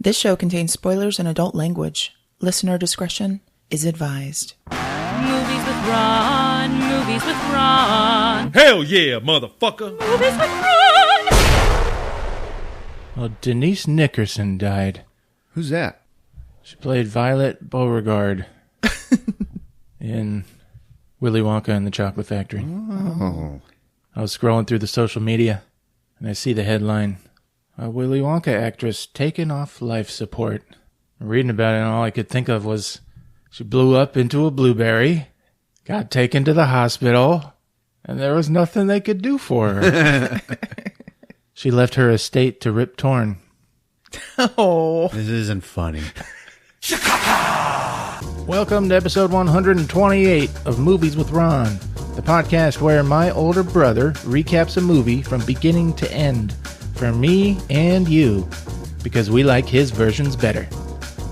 This show contains spoilers and adult language. Listener discretion is advised. Movies with Ron, movies with Ron. Hell yeah, motherfucker. Movies with Ron. Well, Denise Nickerson died. Who's that? She played Violet Beauregard in Willy Wonka and the Chocolate Factory. Oh. I was scrolling through the social media, and I see the headline, "A Willy Wonka actress taken off life support." I'm reading about it, and all I could think of was she blew up into a blueberry, got taken to the hospital, and there was nothing they could do for her. She left her estate to Rip Torn. Oh. This isn't funny. Welcome to episode 128 of Movies with Ron, the podcast where my older brother recaps a movie from beginning to end for me and you, because we like his versions better.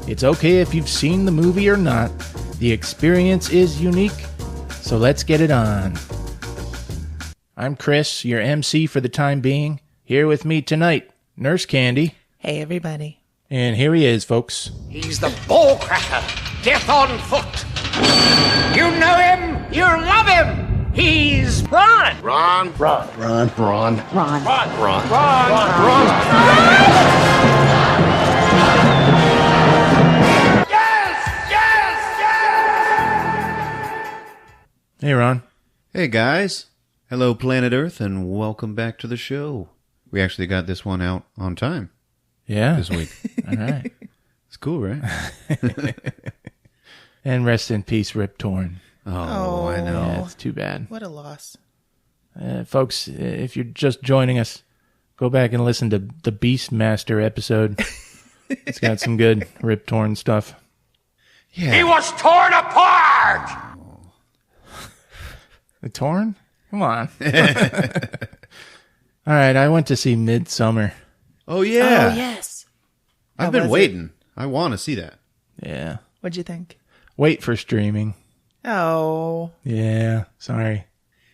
It's okay if you've seen the movie or not. The experience is unique, so let's get it on. I'm Chris, your MC for the time being. Here with me tonight, Nurse Candy. Hey, everybody. And here he is, folks. He's the ball cracker, death on foot. You know him, you love him. He's Ron. Ron. Hey, Ron. Hey, guys. Hello, planet Earth, and welcome back to the show. We actually got this one out on time Yeah. this week. All right. It's cool, right? And rest in peace, Rip Torn. Oh, I know. Yeah, it's too bad. What a loss. Folks, if you're just joining us, go back and listen to the Beastmaster episode. It's got some good Rip Torn stuff. Yeah. He was torn apart. The Torn? Come on. All right, I went to see Midsummer. Oh, yeah. Oh, yes. I've been waiting. I want to see that. Yeah. What'd you think? Wait for streaming. Oh. Yeah, sorry.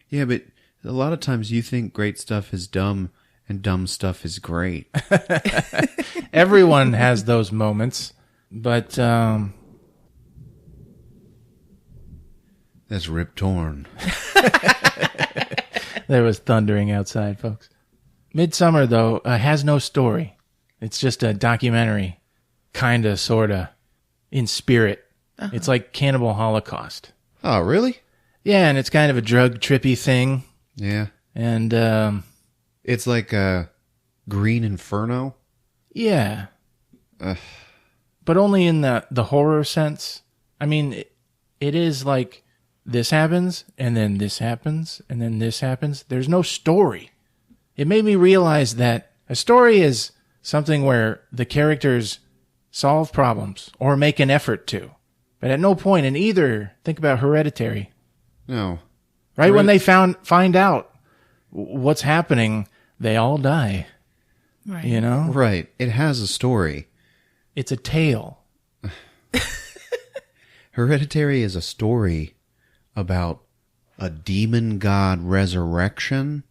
Yeah, but a lot of times you think great stuff is dumb and dumb stuff is great. Everyone has those moments, but That's Rip Torn. there was thundering outside, folks. Midsummer, though, has no story. It's just a documentary, kinda, sorta, in spirit. Uh-huh. It's like Cannibal Holocaust. Oh, really? Yeah, and it's kind of a drug trippy thing. Yeah. And, It's like a Green Inferno. yeah. But only in the horror sense. I mean, it is like this happens, and then this happens, and then this happens. There's no story. It made me realize that a story is something where the characters solve problems or make an effort to. But at no point in either, think about Hereditary. No. Right when they find out what's happening, they all die. Right. You know? Right. It has a story. It's a tale. Hereditary is a story about a demon god resurrection,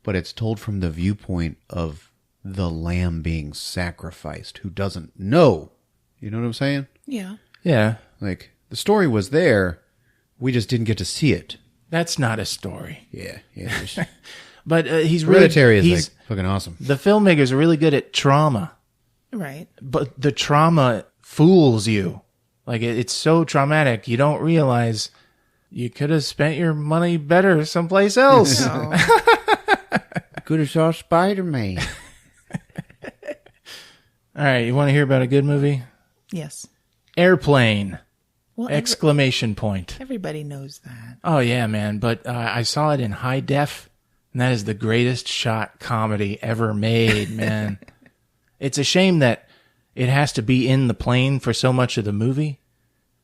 but it's told from the viewpoint of the lamb being sacrificed who doesn't know. You know what I'm saying? Yeah. Yeah. Like, the story was there, we just didn't get to see it. That's not a story. Yeah. But he's really... Hereditary is he's, like fucking awesome. The filmmakers are really good at trauma. Right. But the trauma fools you. Like, it's so traumatic, you don't realize you could have spent your money better someplace else. No. Could have saw Spider-Man. All right, you want to hear about a good movie? Yes. Airplane! Well, Exclamation point. everybody knows that. Oh, yeah, man. But I saw it in high def, and that is the greatest shot comedy ever made, man. It's a shame that it has to be in the plane for so much of the movie,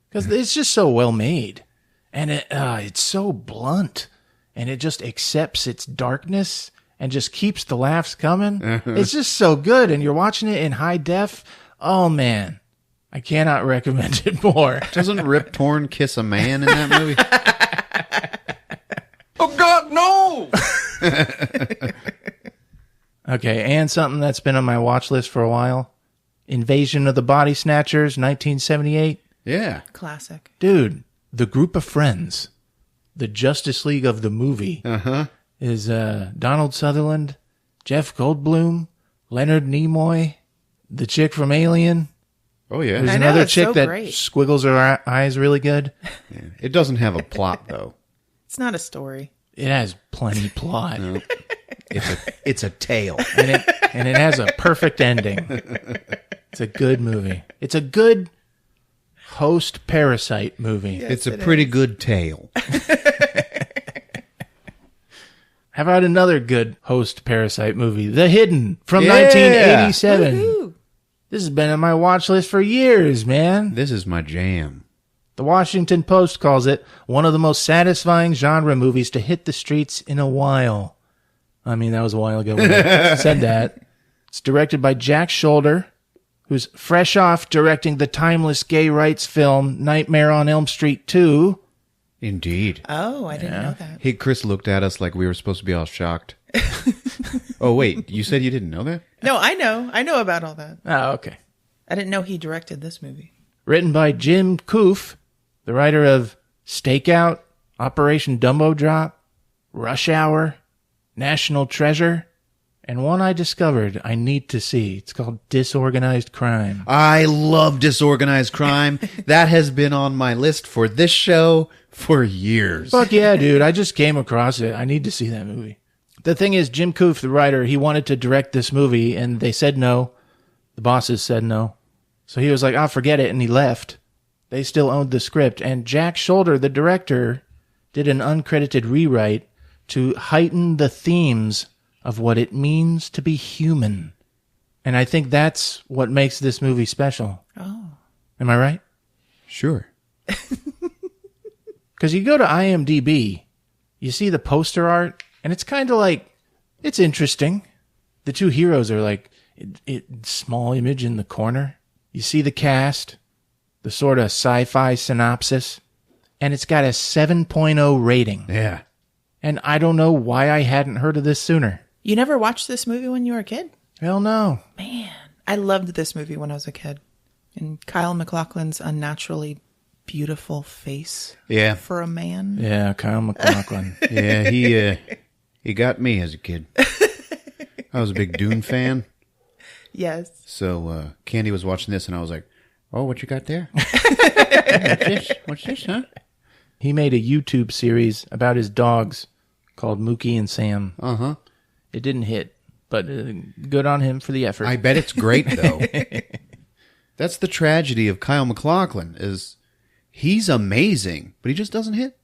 because it's just so well made. And it's so blunt, and it just accepts its darkness and just keeps the laughs coming. It's just so good, and you're watching it in high def. Oh, man. I cannot recommend it more. Doesn't Rip Torn kiss a man in that movie? Oh, God, no. Okay, and something that's been on my watch list for a while, Invasion of the Body Snatchers, 1978. Yeah. Classic. Dude, The Group of Friends, the Justice League of the movie, is Donald Sutherland, Jeff Goldblum, Leonard Nimoy, the chick from Alien. Oh, yeah. There's I know, another it's chick so that great. squiggles her eyes really good. Yeah. It doesn't have a plot, though. It's not a story. It has plenty plot. It's a tale. And it has a perfect ending. It's a good movie. It's a good host parasite movie. It's a pretty good tale. How about another good host parasite movie? The Hidden from Yeah. 1987. Woohoo. This has been on my watch list for years, man. This is my jam. The Washington Post calls it one of the most satisfying genre movies to hit the streets in a while. I mean, that was a while ago when I said that. It's directed by Jack Shoulder, who's fresh off directing the timeless gay rights film Nightmare on Elm Street 2. Indeed. Oh, I didn't know that. Hey, Chris looked at us like we were supposed to be all shocked. Oh, wait. You said you didn't know that? No, I know. I know about all that. Oh, okay. I didn't know he directed this movie. Written by Jim Koof, the writer of Stakeout, Operation Dumbo Drop, Rush Hour, National Treasure, and one I discovered I need to see. It's called Disorganized Crime. I love disorganized crime. That has been on my list for this show for years. Fuck yeah, dude. I just came across it. I need to see that movie. The thing is, Jim Koof, the writer, he wanted to direct this movie, and they said no. The bosses said no. So he was like, "I'll forget it," and he left. They still owned the script, and Jack Shoulder, the director, did an uncredited rewrite to heighten the themes of what it means to be human. And I think that's what makes this movie special. Oh. Am I right? Sure. Because you go to IMDb, you see the poster art, and it's kind of like, it's interesting. The two heroes are like, small image in the corner. You see the cast, the sort of sci-fi synopsis, and it's got a 7.0 rating. Yeah. And I don't know why I hadn't heard of this sooner. You never watched this movie when you were a kid? Hell no. Man, I loved this movie when I was a kid. And Kyle MacLachlan's unnaturally beautiful face Yeah. for a man. Yeah, Kyle MacLachlan. Yeah, he got me as a kid. I was a big Dune fan. Yes. So Candy was watching this, and I was like, "Oh, what you got there? What's this, huh?" He made a YouTube series about his dogs called Mookie and Sam. Uh-huh. It didn't hit, but good on him for the effort. I bet it's great, though. That's the tragedy of Kyle MacLachlan, is he's amazing, but he just doesn't hit,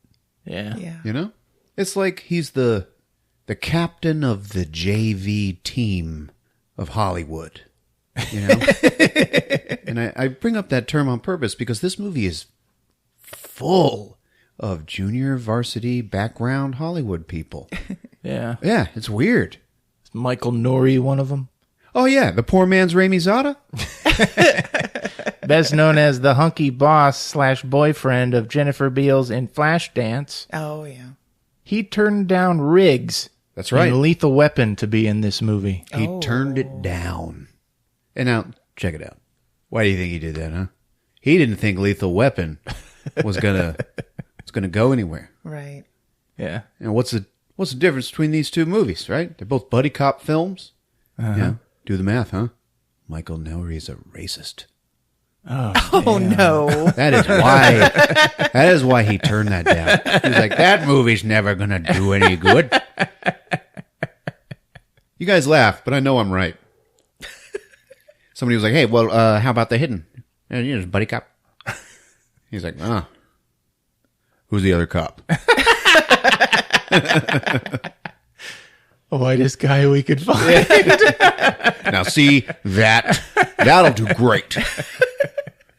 Yeah. Yeah. you know? It's like he's the captain of the JV team of Hollywood, you know? And I bring up that term on purpose because this movie is full of junior varsity background Hollywood people. Yeah. Yeah, it's weird. Is Michael Nori one of them? Oh, yeah, the poor man's Rami Zada? Best known as the hunky boss / boyfriend of Jennifer Beals in Flashdance. Oh, yeah. He turned down Riggs. That's right. in Lethal Weapon to be in this movie. He turned it down. And now, check it out. Why do you think he did that, huh? He didn't think Lethal Weapon was gonna go anywhere. Right. Yeah. And what's the difference between these two movies, right? They're both buddy cop films. Yeah. Do the math, huh? Michael Nori's a racist. Oh, no. That is why he turned that down. He's like, that movie's never gonna do any good. You guys laugh, but I know I'm right. Somebody was like, "Hey, well, how about The Hidden? You know, buddy cop." He's like, who's the other cop? Whitest guy we could find. Now, see, that'll do great.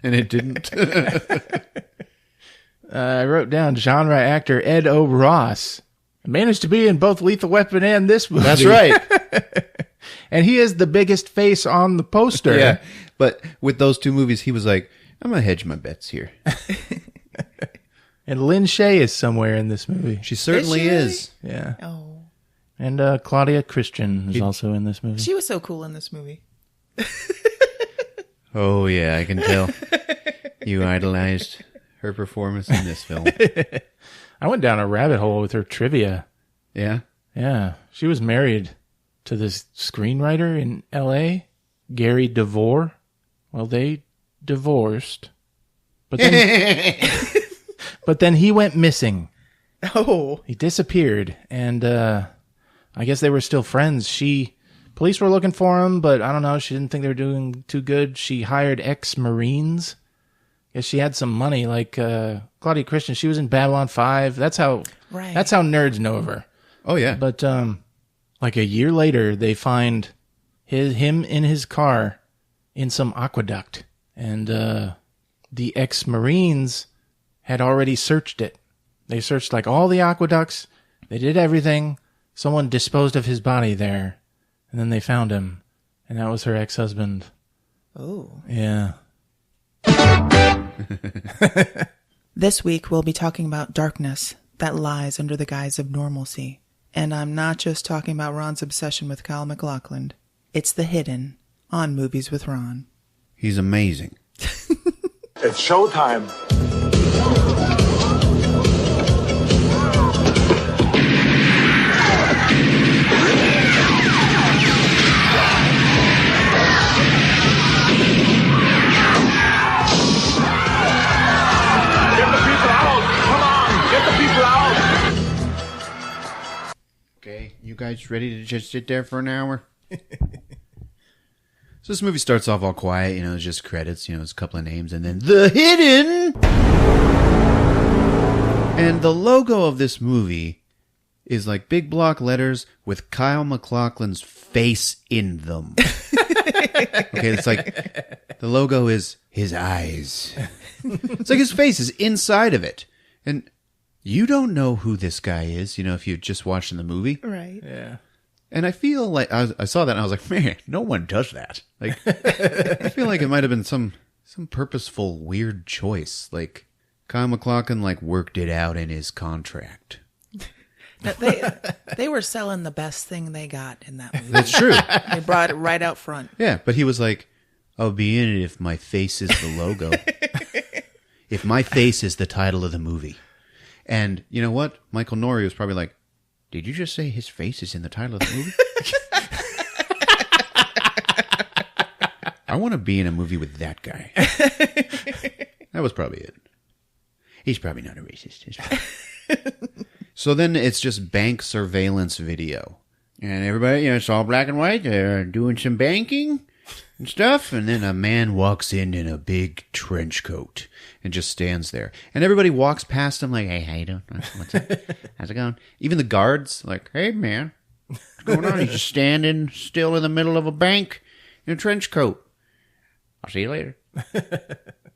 And it didn't. I wrote down genre actor Ed O. Ross. Managed to be in both Lethal Weapon and this movie. That's right. And he is the biggest face on the poster. Yeah. But with those two movies, he was like, I'm going to hedge my bets here. And Lynn Shay is somewhere in this movie. She certainly Is she really? is. Yeah. Oh. And Claudia Christian is also in this movie. She was so cool in this movie. Oh, yeah, I can tell. You idolized her performance in this film. I went down a rabbit hole with her trivia. Yeah? Yeah. She was married to this screenwriter in L.A., Gary DeVore. Well, they divorced. But then he went missing. Oh. He disappeared. And I guess they were still friends. Police were looking for him, but I don't know. She didn't think they were doing too good. She hired ex-Marines. Guess she had some money, like Claudia Christian. She was in Babylon 5. That's how nerds know of her. Oh, yeah. But like a year later, they find him in his car in some aqueduct. And the ex-Marines had already searched it. They searched like all the aqueducts. They did everything. Someone disposed of his body there. And then they found him. And that was her ex-husband. Oh. Yeah. This week, we'll be talking about darkness that lies under the guise of normalcy. And I'm not just talking about Ron's obsession with Kyle MacLachlan. It's the hidden on Movies with Ron. He's amazing. It's showtime. Okay, you guys ready to just sit there for an hour? So this movie starts off all quiet, it's just credits, it's a couple of names, and then The Hidden! And the logo of this movie is like big block letters with Kyle MacLachlan's face in them. Okay, it's like the logo is his eyes. It's like his face is inside of it. And you don't know who this guy is, if you're just watching the movie. Right. Yeah. And I feel like I saw that and I was like, man, no one does that. Like, I feel like it might have been some purposeful weird choice. Like Kyle MacLachlan worked it out in his contract. They were selling the best thing they got in that movie. That's true. They brought it right out front. Yeah, but he was like, I'll be in it if my face is the logo. If my face is the title of the movie. And you know what? Michael Nouri was probably like, did you just say his face is in the title of the movie? I want to be in a movie with that guy. That was probably it. He's probably not a racist. So then it's just bank surveillance video. And everybody, it's all black and white. They're doing some banking and stuff. And then a man walks in a big trench coat and just stands there. And everybody walks past him like, hey, how you doing? What's up? How's it going? Even the guards, like, hey, man, what's going on? He's just standing still in the middle of a bank in a trench coat. I'll see you later.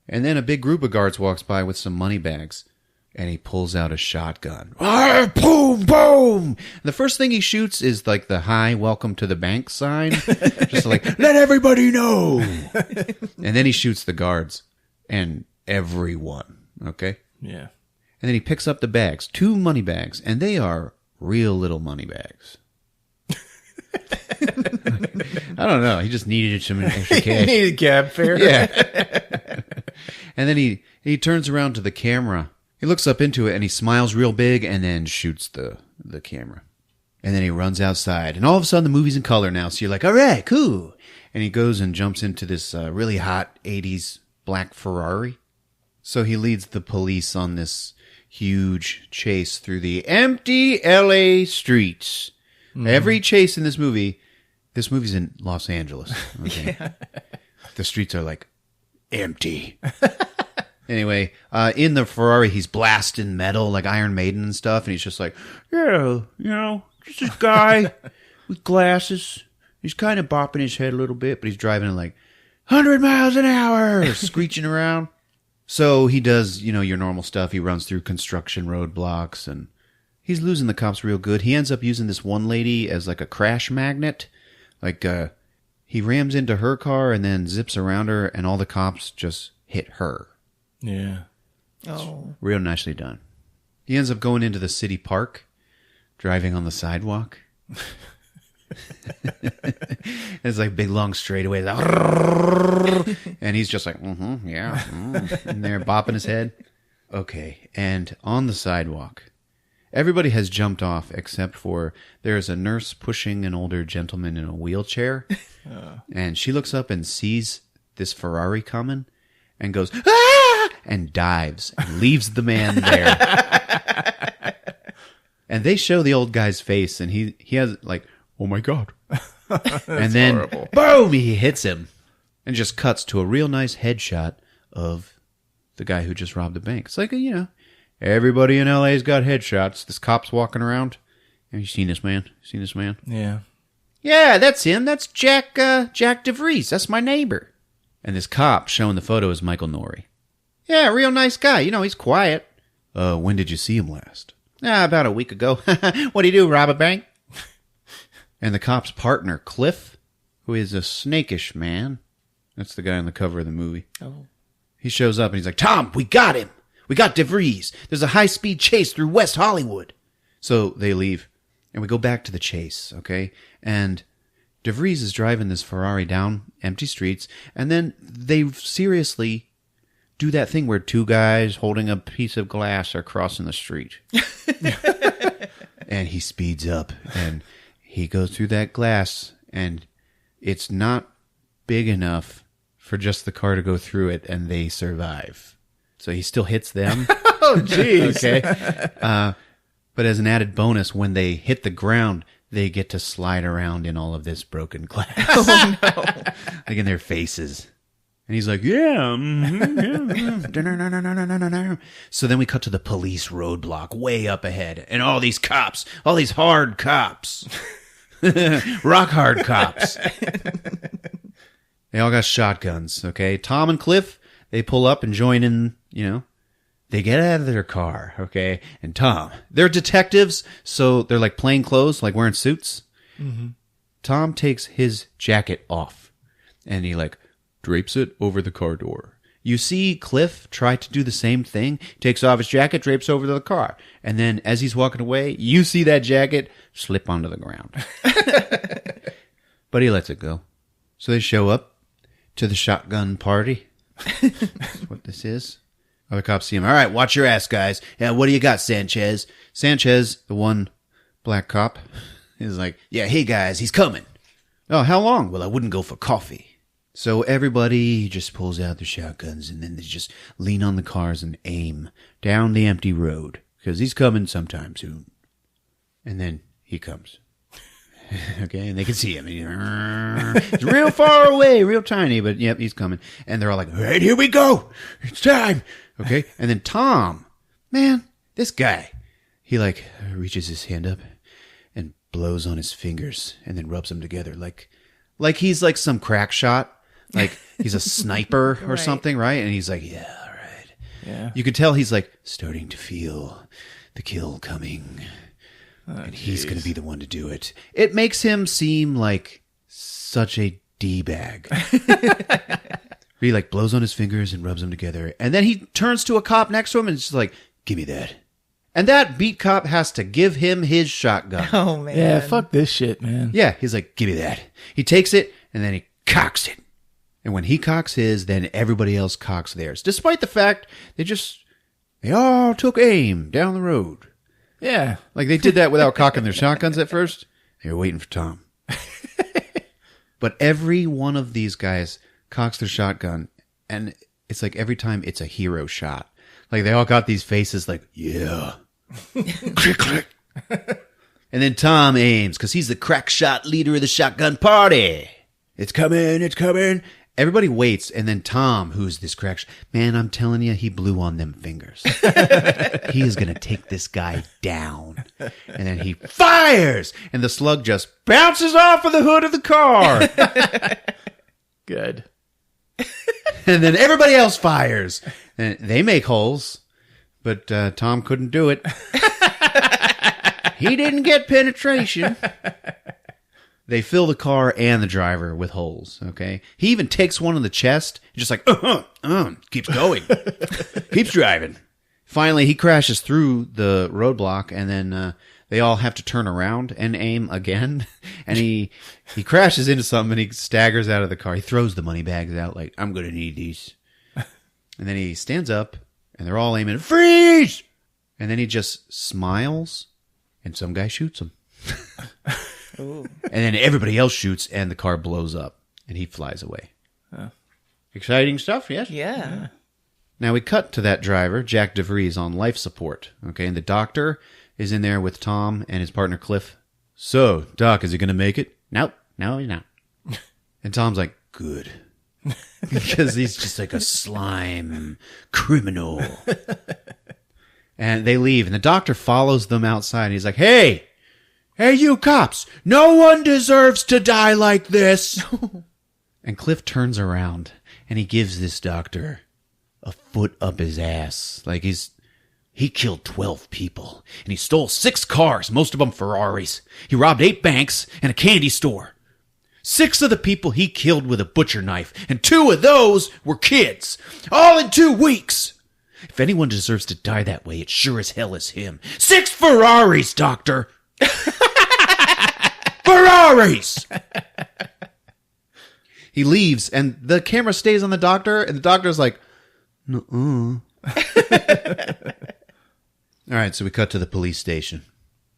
And then a big group of guards walks by with some money bags. And he pulls out a shotgun. Ah, boom, boom! The first thing he shoots is like the hi, welcome to the bank sign. Just like, let everybody know! And then he shoots the guards. And everyone. Okay? Yeah. And then he picks up the bags. 2 money bags. And they are real little money bags. I don't know. He just needed some extra cash. He needed cab fare. Yeah. And then he turns around to the camera. He looks up into it and he smiles real big and then shoots the camera. And then he runs outside. And all of a sudden the movie's in color now. So you're like, all right, cool. And he goes and jumps into this really hot 80s black Ferrari. So he leads the police on this huge chase through the empty LA streets. Mm. Every chase in this movie's in Los Angeles. Okay? Yeah. The streets are like empty. Anyway, in the Ferrari, he's blasting metal like Iron Maiden and stuff, and he's just like, yeah, just this guy with glasses. He's kind of bopping his head a little bit, but he's driving at like 100 miles an hour, screeching around. So he does, your normal stuff. He runs through construction roadblocks, and he's losing the cops real good. He ends up using this one lady as like a crash magnet. Like, he rams into her car and then zips around her, and all the cops just hit her. Yeah. Oh. Real nicely done. He ends up going into the city park, driving on the sidewalk. It's like big long straightaway. And he's just like, yeah. And they're bopping his head. Okay. And on the sidewalk, everybody has jumped off except for there's a nurse pushing an older gentleman in a wheelchair. And she looks up and sees this Ferrari coming and goes, ah! And dives and leaves the man there. And they show the old guy's face and he has like, oh my God. And then, horrible. Boom, he hits him and just cuts to a real nice headshot of the guy who just robbed the bank. It's like, everybody in LA's got headshots. This cop's walking around. Have you seen this man? Yeah. Yeah, that's him. That's Jack DeVries. That's my neighbor. And this cop showing the photo is Michael Norrie. Yeah, real nice guy. He's quiet. When did you see him last? About a week ago. What do you do, rob a bank? And the cop's partner, Cliff, who is a snakish man. That's the guy on the cover of the movie. Oh. He shows up and he's like, Tom, we got him. We got DeVries. There's a high-speed chase through West Hollywood. So they leave. And we go back to the chase, okay? And DeVries is driving this Ferrari down empty streets. And then they seriously do that thing where two guys holding a piece of glass are crossing the street. And he speeds up and he goes through that glass and it's not big enough for just the car to go through it and they survive. So he still hits them. Oh, jeez. Okay. But as an added bonus, when they hit the ground, they get to slide around in all of this broken glass. Oh, no. Like in their faces. And he's like, yeah. So then we cut to the police roadblock way up ahead. And all these cops, all these hard cops. Rock hard cops. They all got shotguns, okay? Tom and Cliff, they pull up and join in, They get out of their car, okay? And Tom, they're detectives, so they're like plain clothes, like wearing suits. Mm-hmm. Tom takes his jacket off, and he drapes it over the car door. You see Cliff try to do the same thing, takes off his jacket, drapes over the car. And then as he's walking away, you see that jacket slip onto the ground. But he lets it go. So they show up to the shotgun party. That's what this is. Other cops see him. All right, watch your ass, guys. Yeah, what do you got, Sanchez? Sanchez, the one black cop, is like, yeah, hey, guys, he's coming. Oh, how long? Well, I wouldn't go for coffee. So everybody just pulls out their shotguns, and then they just lean on the cars and aim down the empty road, because he's coming sometime soon. And then he comes. Okay, and they can see him. He's real far away, real tiny, but yep, he's coming. And they're all like, all right, here we go. It's time. Okay, and then Tom, man, this guy, he reaches his hand up and blows on his fingers and then rubs them together like he's like some crack shot, like he's a sniper or something, right? And he's like, yeah, all right. Yeah. You could tell he's starting to feel the kill coming. And he's going to be the one to do it. It makes him seem like such a D-bag. He blows on his fingers and rubs them together. And then he turns to a cop next to him and is just like, give me that. And that beat cop has to give him his shotgun. Oh, man. Yeah, fuck this shit, man. Yeah, he's like, give me that. He takes it and then he cocks it. And when he cocks his, then everybody else cocks theirs. Despite the fact they all took aim down the road. Yeah. They did that without cocking their shotguns at first. They were waiting for Tom. But every one of these guys cocks their shotgun, and it's every time it's a hero shot. They all got these faces yeah. Click, click. And then Tom aims, because he's the crack shot leader of the shotgun party. It's coming, it's coming. Everybody waits, and then Tom, who's this crack man, I'm telling you, he blew on them fingers. He is going to take this guy down. And then he fires, and the slug just bounces off of the hood of the car. Good. And then everybody else fires. And they make holes, but Tom couldn't do it. He didn't get penetration. They fill the car and the driver with holes, okay? He even takes one in the chest, just keeps going. Keeps driving. Finally, he crashes through the roadblock, and then they all have to turn around and aim again. And he crashes into something and he staggers out of the car. He throws the money bags out like, I'm going to need these. And then he stands up and they're all aiming, freeze! And then he just smiles and some guy shoots him. And then everybody else shoots and the car blows up and he flies away. Exciting stuff, yes? Yeah. Now we cut to that driver, Jack DeVries, on life support. Okay, and the doctor is in there with Tom and his partner Cliff. So, Doc, is he going to make it? Nope. No, he's not. And Tom's like, good. Because he's just like a slime criminal. And they leave, and the doctor follows them outside, and he's like, Hey, you cops, no one deserves to die like this. And Cliff turns around, and he gives this doctor a foot up his ass. Like he killed 12 people, and he stole 6 cars, most of them Ferraris. He robbed 8 banks and a candy store. 6 of the people he killed with a butcher knife, and 2 of those were kids. All in 2 weeks. If anyone deserves to die that way, it sure as hell is him. 6 Ferraris, Doctor! Ferraris! He leaves, and the camera stays on the doctor, and the doctor's like, nuh-uh. All right, so we cut to the police station,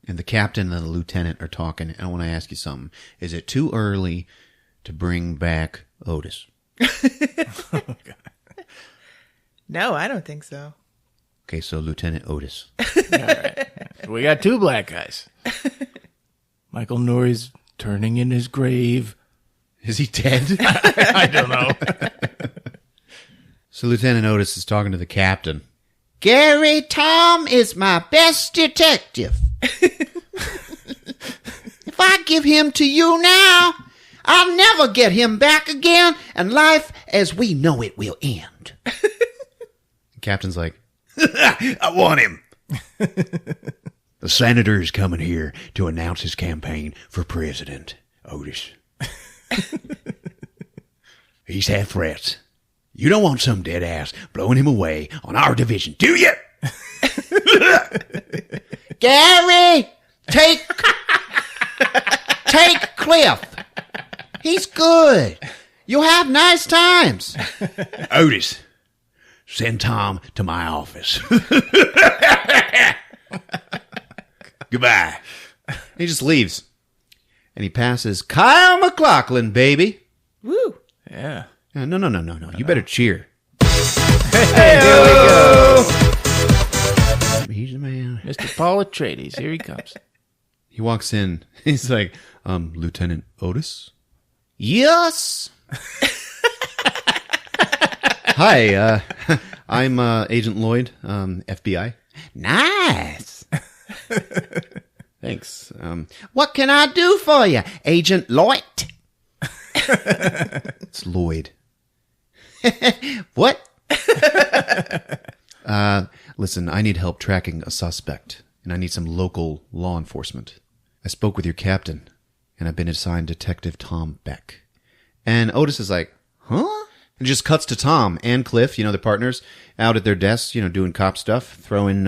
and the captain and the lieutenant are talking, and I want to ask you something. Is it too early to bring back Otis? Oh, God. No, I don't think so. Okay, so Lieutenant Otis. All right. We got 2 black guys. Michael Norrie's turning in his grave. Is he dead? I don't know. So Lieutenant Otis is talking to the captain. Gary, Tom is my best detective. If I give him to you now, I'll never get him back again, and life as we know it will end. The captain's like, I want him. The senator is coming here to announce his campaign for president, Otis. He's had threats. You don't want some dead ass blowing him away on our division, do you? Gary, take Cliff. He's good. You'll have nice times. Otis, send Tom to my office. Goodbye. He just leaves. And he passes Kyle MacLachlan, baby. Woo. Yeah. No. You better cheer. Hey, here we go. He's the man. Mr. Paul Atreides. Here he comes. He walks in. He's like, Lieutenant Otis? Yes. Hi, I'm Agent Lloyd, FBI. Nice. Thanks. What can I do for you, Agent Lloyd? It's Lloyd. What? Listen, I need help tracking a suspect, and I need some local law enforcement. I spoke with your captain, and I've been assigned Detective Tom Beck. And Otis is like, huh? And just cuts to Tom and Cliff, their partners, out at their desks, doing cop stuff, throwing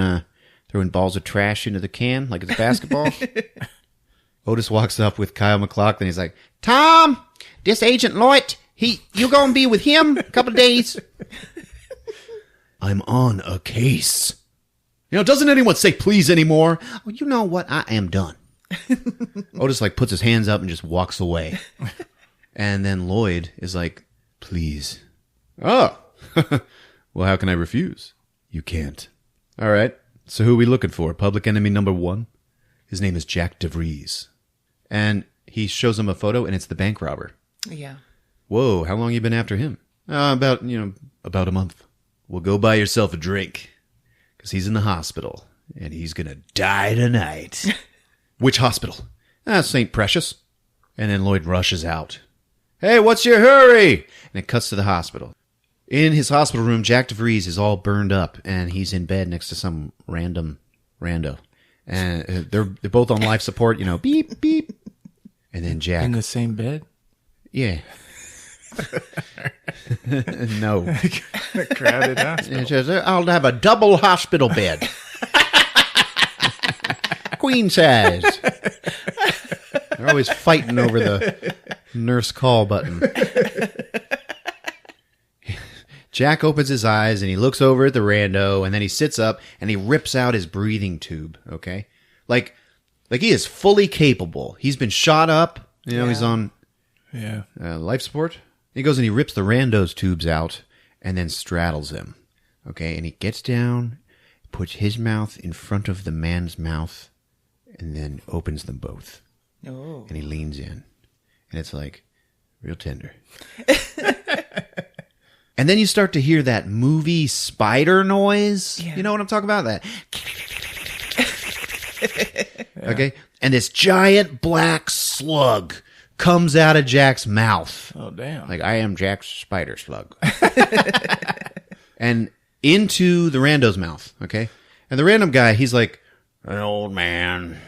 balls of trash into the can like it's basketball. Otis walks up with Kyle MacLachlan. He's like, Tom, this Agent Lloyd, you gonna be with him a couple of days? I'm on a case. Doesn't anyone say please anymore? Well, you know what? I am done. Otis puts his hands up and just walks away. And then Lloyd is like, please. Oh, well, how can I refuse? You can't. All right. So who are we looking for? Public enemy number 1? His name is Jack DeVries. And he shows him a photo, and it's the bank robber. Yeah. Whoa, how long you been after him? About a month. Well, go buy yourself a drink, because he's in the hospital, and he's going to die tonight. Which hospital? St. Precious. And then Lloyd rushes out. Hey, what's your hurry? And it cuts to the hospital. In his hospital room, Jack DeVries is all burned up, and he's in bed next to some random rando. And they're both on life support, beep, beep. And then Jack. In the same bed? Yeah. No. A crowded hospital. I'll have a double hospital bed. queen size. They're always fighting over the nurse call button. Jack opens his eyes and he looks over at the rando, and then he sits up and he rips out his breathing tube, okay? Like he is fully capable. He's been shot up. You know, he's on life support. He goes and he rips the rando's tubes out and then straddles him, okay? And he gets down, puts his mouth in front of the man's mouth, and then opens them both. Oh. And he leans in. And it's like real tender. And then you start to hear that movie spider noise. Yeah. You know what I'm talking about? That. Yeah. Okay. And this giant black slug comes out of Jack's mouth. Oh, damn. Like, I am Jack's spider slug. And into the rando's mouth. Okay. And the random guy, he's like, an old man,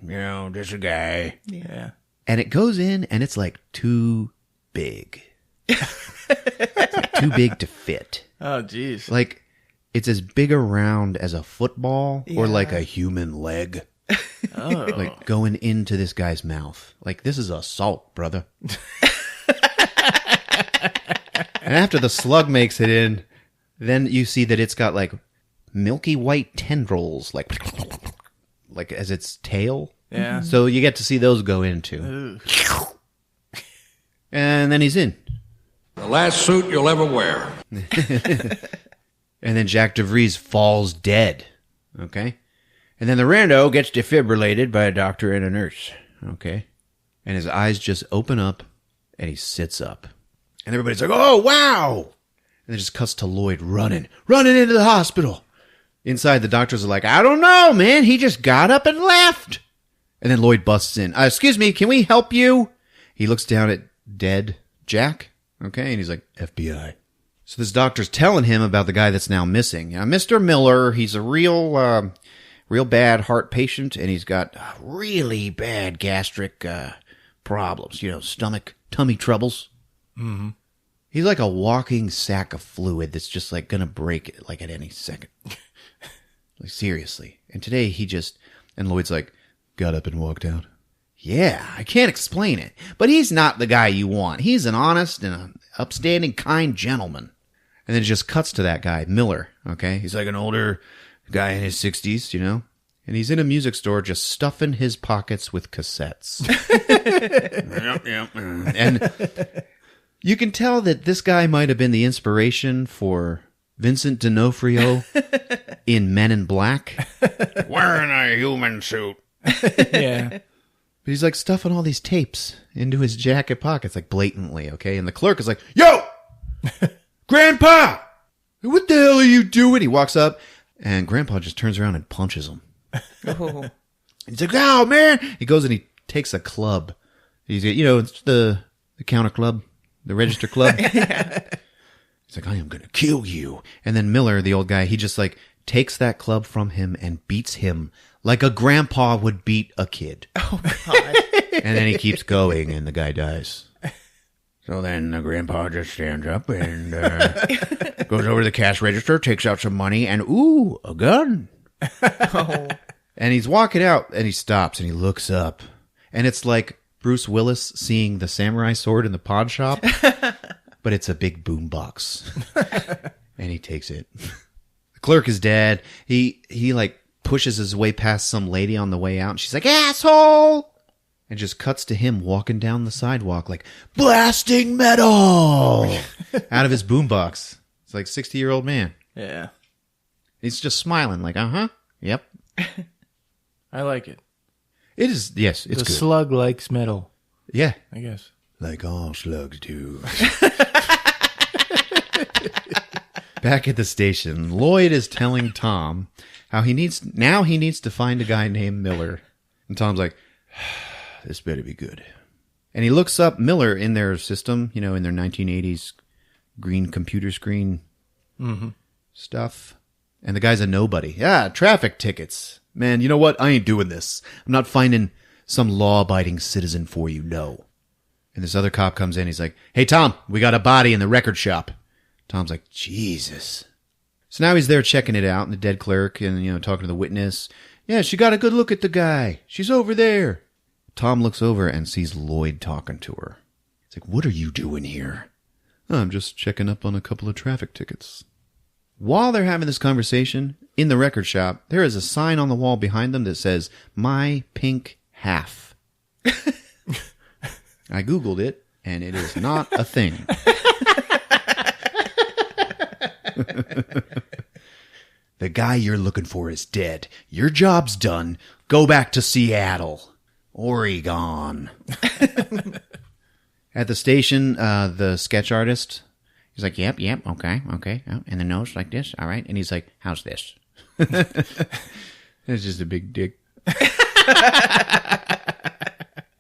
you know, just a guy. Yeah. And it goes in and it's like too big. Too big to fit. Oh, jeez. Like, it's as big around as a football or like a human leg. Oh. Like, going into this guy's mouth. Like, this is assault, brother. And after the slug makes it in, then you see that it's got, like, milky white tendrils, like as its tail. Yeah. So you get to see those go in, too. And then he's in. The last suit you'll ever wear. And then Jack DeVries falls dead. Okay? And then the rando gets defibrillated by a doctor and a nurse. Okay? And his eyes just open up, and he sits up. And everybody's like, oh, wow! And it just cuts to Lloyd running into the hospital. Inside, the doctors are like, I don't know, man. He just got up and left. And then Lloyd busts in. Excuse me, can we help you? He looks down at dead Jack. Okay, and he's like, FBI. So this doctor's telling him about the guy that's now missing. Mr. Miller, he's a real bad heart patient, and he's got really bad gastric problems. You know, stomach, tummy troubles. Mm-hmm. He's like a walking sack of fluid that's just like gonna break like at any second. Like, seriously. And today and Lloyd's like, got up and walked out. Yeah, I can't explain it, but he's not the guy you want. He's an honest and an upstanding, kind gentleman. And then it just cuts to that guy, Miller, okay? He's like an older guy in his 60s, you know? And he's in a music store just stuffing his pockets with cassettes. Yep. And you can tell that this guy might have been the inspiration for Vincent D'Onofrio in Men in Black. Wearing a human suit. Yeah. But he's like stuffing all these tapes into his jacket pockets, like blatantly, okay? And the clerk is like, yo, Grandpa, what the hell are you doing? He walks up, and Grandpa just turns around and punches him. Oh. He's like, oh, man. He goes and he takes a club. He's, you know, it's the counter club, the register club. Yeah. He's like, I am going to kill you. And then Miller, the old guy, he just like takes that club from him and beats him like a grandpa would beat a kid. Oh, God. And then he keeps going, and the guy dies. So then the grandpa just stands up and goes over to the cash register, takes out some money, and ooh, a gun. Oh. And he's walking out, and he stops, and he looks up. And it's like Bruce Willis seeing the samurai sword in the pawn shop, but it's a big boombox. And he takes it. The clerk is dead. He like pushes his way past some lady on the way out, and she's like, asshole! And just cuts to him walking down the sidewalk like, blasting metal! Out of his boombox. It's like 60-year-old man. Yeah. He's just smiling like, uh-huh, yep. I like it. It is, yes, it's the good. slug likes metal. Yeah. I guess. Like all slugs do. Back at the station, Lloyd is telling Tom how he needs to find a guy named Miller. And Tom's like, this better be good. And he looks up Miller in their system, you know, in their 1980s green computer screen stuff. And the guy's a nobody. Yeah, traffic tickets. Man, you know what? I ain't doing this. I'm not finding some law-abiding citizen for you, no. And this other cop comes in. He's like, hey, Tom, we got a body in the record shop. Tom's like, Jesus. So now he's there checking it out, and the dead clerk, and, you know, talking to the witness. Yeah, she got a good look at the guy. She's over there. Tom looks over and sees Lloyd talking to her. He's like, what are you doing here? Oh, I'm just checking up on a couple of traffic tickets. While they're having this conversation, in the record shop, there is a sign on the wall behind them that says, My Pink Half. I Googled it, and it is not a thing. The guy you're looking for is dead. Your job's done. Go back to Seattle. Oregon. At the station, the sketch artist, he's like, yep, okay. Oh, and the nose like this, all right. And he's like, how's this? It's just a big dick.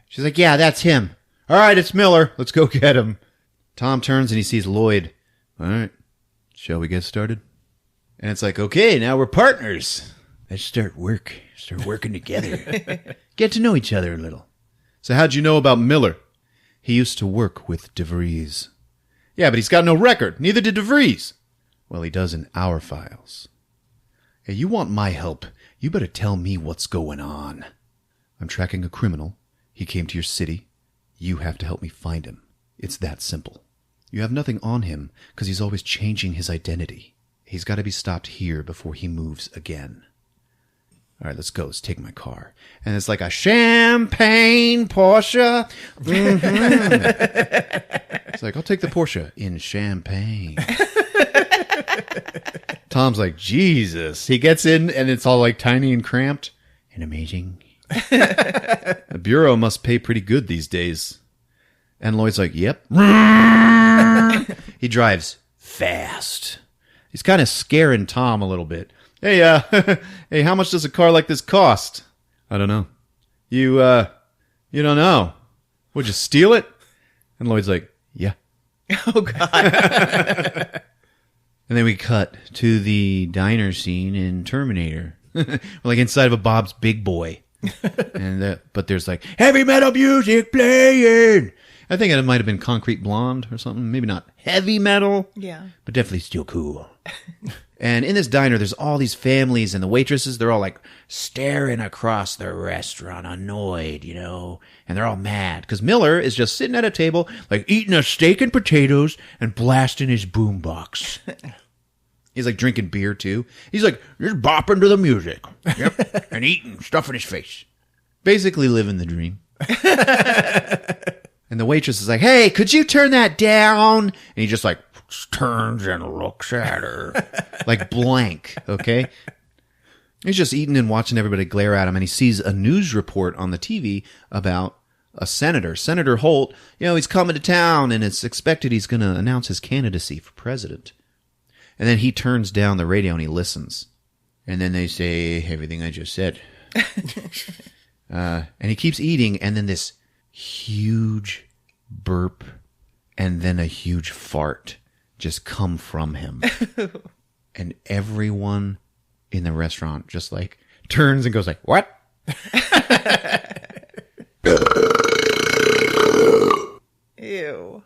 She's like, yeah, that's him. All right, it's Miller. Let's go get him. Tom turns and he sees Lloyd. All right, shall we get started? And it's like, okay, now we're partners. Let's start working together. Get to know each other a little. So how'd you know about Miller? He used to work with DeVries. Yeah, but he's got no record. Neither did DeVries. Well, he does in our files. Hey, you want my help? You better tell me what's going on. I'm tracking a criminal. He came to your city. You have to help me find him. It's that simple. You have nothing on him because he's always changing his identity. He's got to be stopped here before he moves again. All right, let's go. Let's take my car. And it's like a champagne Porsche. Mm-hmm. It's like, I'll take the Porsche in champagne. Tom's like, Jesus. He gets in and it's all like tiny and cramped and amazing. The bureau must pay pretty good these days. And Lloyd's like, yep. He drives fast. He's kind of scaring Tom a little bit. Hey, hey, how much does a car like this cost? I don't know. You don't know. Would you steal it? And Lloyd's like, yeah. Oh, God. And then we cut to the diner scene in Terminator. We're like inside of a Bob's Big Boy. But there's like heavy metal music playing. I think it might have been Concrete Blonde or something. Maybe not heavy metal. Yeah. But definitely still cool. And in this diner, there's all these families and the waitresses. They're all like staring across the restaurant, annoyed, you know. And they're all mad because Miller is just sitting at a table, like eating a steak and potatoes and blasting his boombox. He's like drinking beer too. He's like just bopping to the music. Yep. And eating, stuffing his face. Basically living the dream. And the waitress is like, hey, could you turn that down? And he just like turns and looks at her. Like blank, okay? He's just eating and watching everybody glare at him. And he sees a news report on the TV about a senator. Senator Holt, you know, he's coming to town and it's expected he's going to announce his candidacy for president. And then he turns down the radio and he listens. And then they say everything I just said. And he keeps eating, and then this huge burp and then a huge fart just come from him. And everyone in the restaurant just like turns and goes like, what? Ew.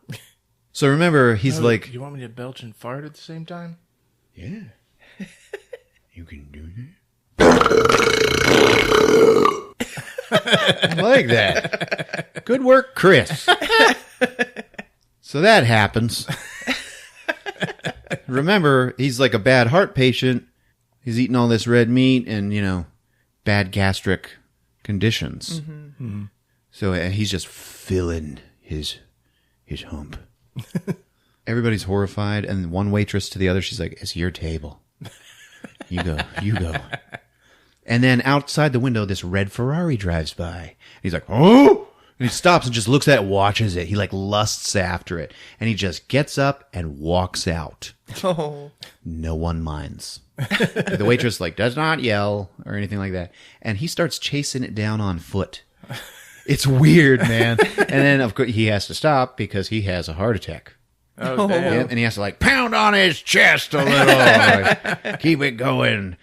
So remember, he's like, You want me to belch and fart at the same time? yeah, you can do that. I like that. Good work, Chris. So that happens. Remember, he's like a bad heart patient. He's eating all this red meat and, you know, bad gastric conditions. Mm-hmm. Mm-hmm. So he's just filling his hump. Everybody's horrified, and one waitress to the other, she's like, it's your table. You go. And then outside the window, this red Ferrari drives by. And he's like, oh! And he stops and just looks at it, watches it. He like lusts after it. And he just gets up and walks out. Oh. No one minds. The waitress like does not yell or anything like that. And he starts chasing it down on foot. It's weird, man. And then, of course, he has to stop because he has a heart attack. Oh, damn. Yeah, and he has to like pound on his chest a little. Like, keep it going.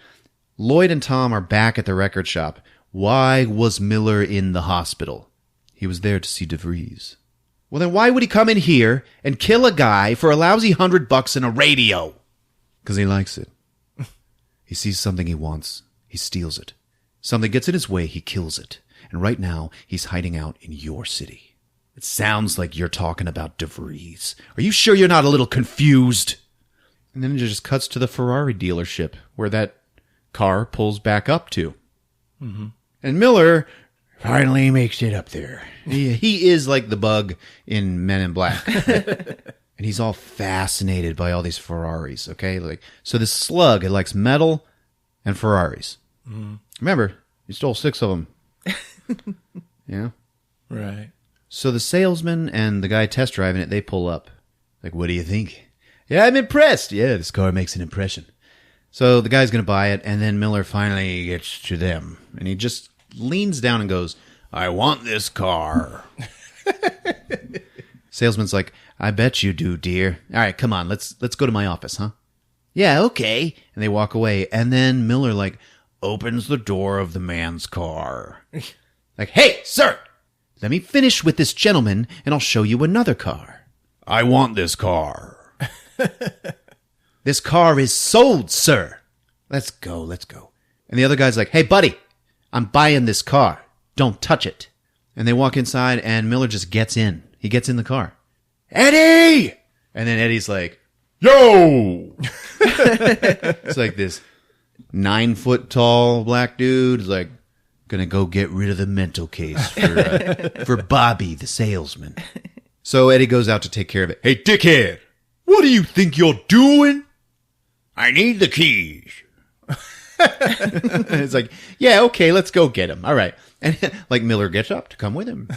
Lloyd and Tom are back at the record shop. Why was Miller in the hospital? He was there to see DeVries. Well, then why would he come in here and kill a guy for a lousy $100 in a radio? Because he likes it. He sees something he wants. He steals it. Something gets in his way, he kills it. And right now, he's hiding out in your city. It sounds like you're talking about DeVries. Are you sure you're not a little confused? And then it just cuts to the Ferrari dealership where that car pulls back up to. Mm-hmm. And Miller finally makes it up there. He is like the bug in Men in Black. And he's all fascinated by all these Ferraris, okay? So this slug, it likes metal and Ferraris. Mm. Remember, you stole 6 of them. Yeah? Right. So the salesman and the guy test driving it, they pull up. Like, what do you think? Yeah, I'm impressed. Yeah, this car makes an impression. So the guy's going to buy it, and then Miller finally gets to them. And he just leans down and goes, I want this car. Salesman's like, I bet you do, dear. All right, come on, let's go to my office, huh? Yeah, okay. And they walk away, and then Miller, opens the door of the man's car. Like, hey, sir, let me finish with this gentleman, and I'll show you another car. I want this car. This car is sold, sir. Let's go. And the other guy's like, hey, buddy, I'm buying this car. Don't touch it. And they walk inside, and Miller just gets in. He gets in the car. Eddie! And then Eddie's like, yo! It's like this 9-foot tall black dude is like, gonna go get rid of the mental case for Bobby, the salesman. So Eddie goes out to take care of it. Hey, dickhead! What do you think you're doing? I need the keys. It's like, yeah, okay, let's go get him. All right. And Miller gets up to come with him.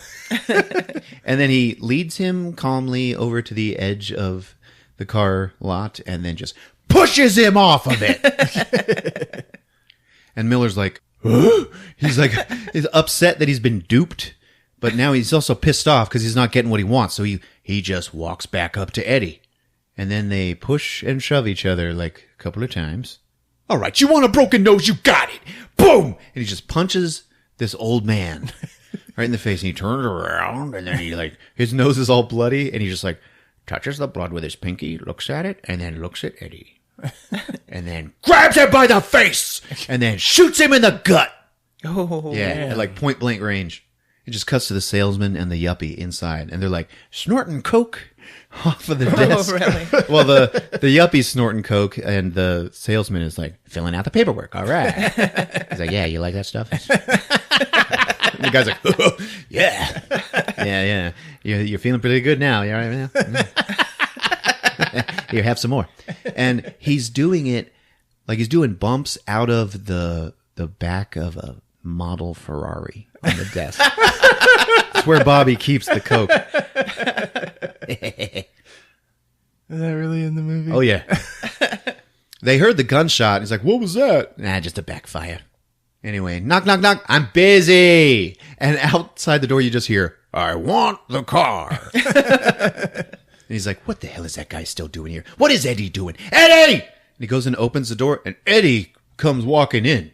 And then he leads him calmly over to the edge of the car lot and then just pushes him off of it. And Miller's like, huh? He's upset that he's been duped, but now he's also pissed off because he's not getting what he wants. So he just walks back up to Eddie. And then they push and shove each other a couple of times. All right, you want a broken nose? You got it. Boom! And he just punches this old man right in the face. And he turns around and then he his nose is all bloody. And he just touches the blood with his pinky, looks at it, and then looks at Eddie. And then grabs him by the face and then shoots him in the gut. Oh, yeah, at point blank range. It just cuts to the salesman and the yuppie inside. And they're snorting coke off of the desk. Oh, really? Well, the yuppie's snorting coke, and the salesman is filling out the paperwork. All right. He's like, yeah, you like that stuff? The guy's like, oh, yeah. Yeah. You're feeling pretty good now. You all right now? Here, have some more. And he's doing it he's doing bumps out of the back of a model Ferrari on the desk. It's where Bobby keeps the coke. Is that really in the movie? Oh, yeah. They heard the gunshot. He's like, what was that? Nah, just a backfire. Anyway, knock, knock, knock. I'm busy. And outside the door, you just hear, I want the car. And he's like, what the hell is that guy still doing here? What is Eddie doing? Eddie! And he goes and opens the door, and Eddie comes walking in,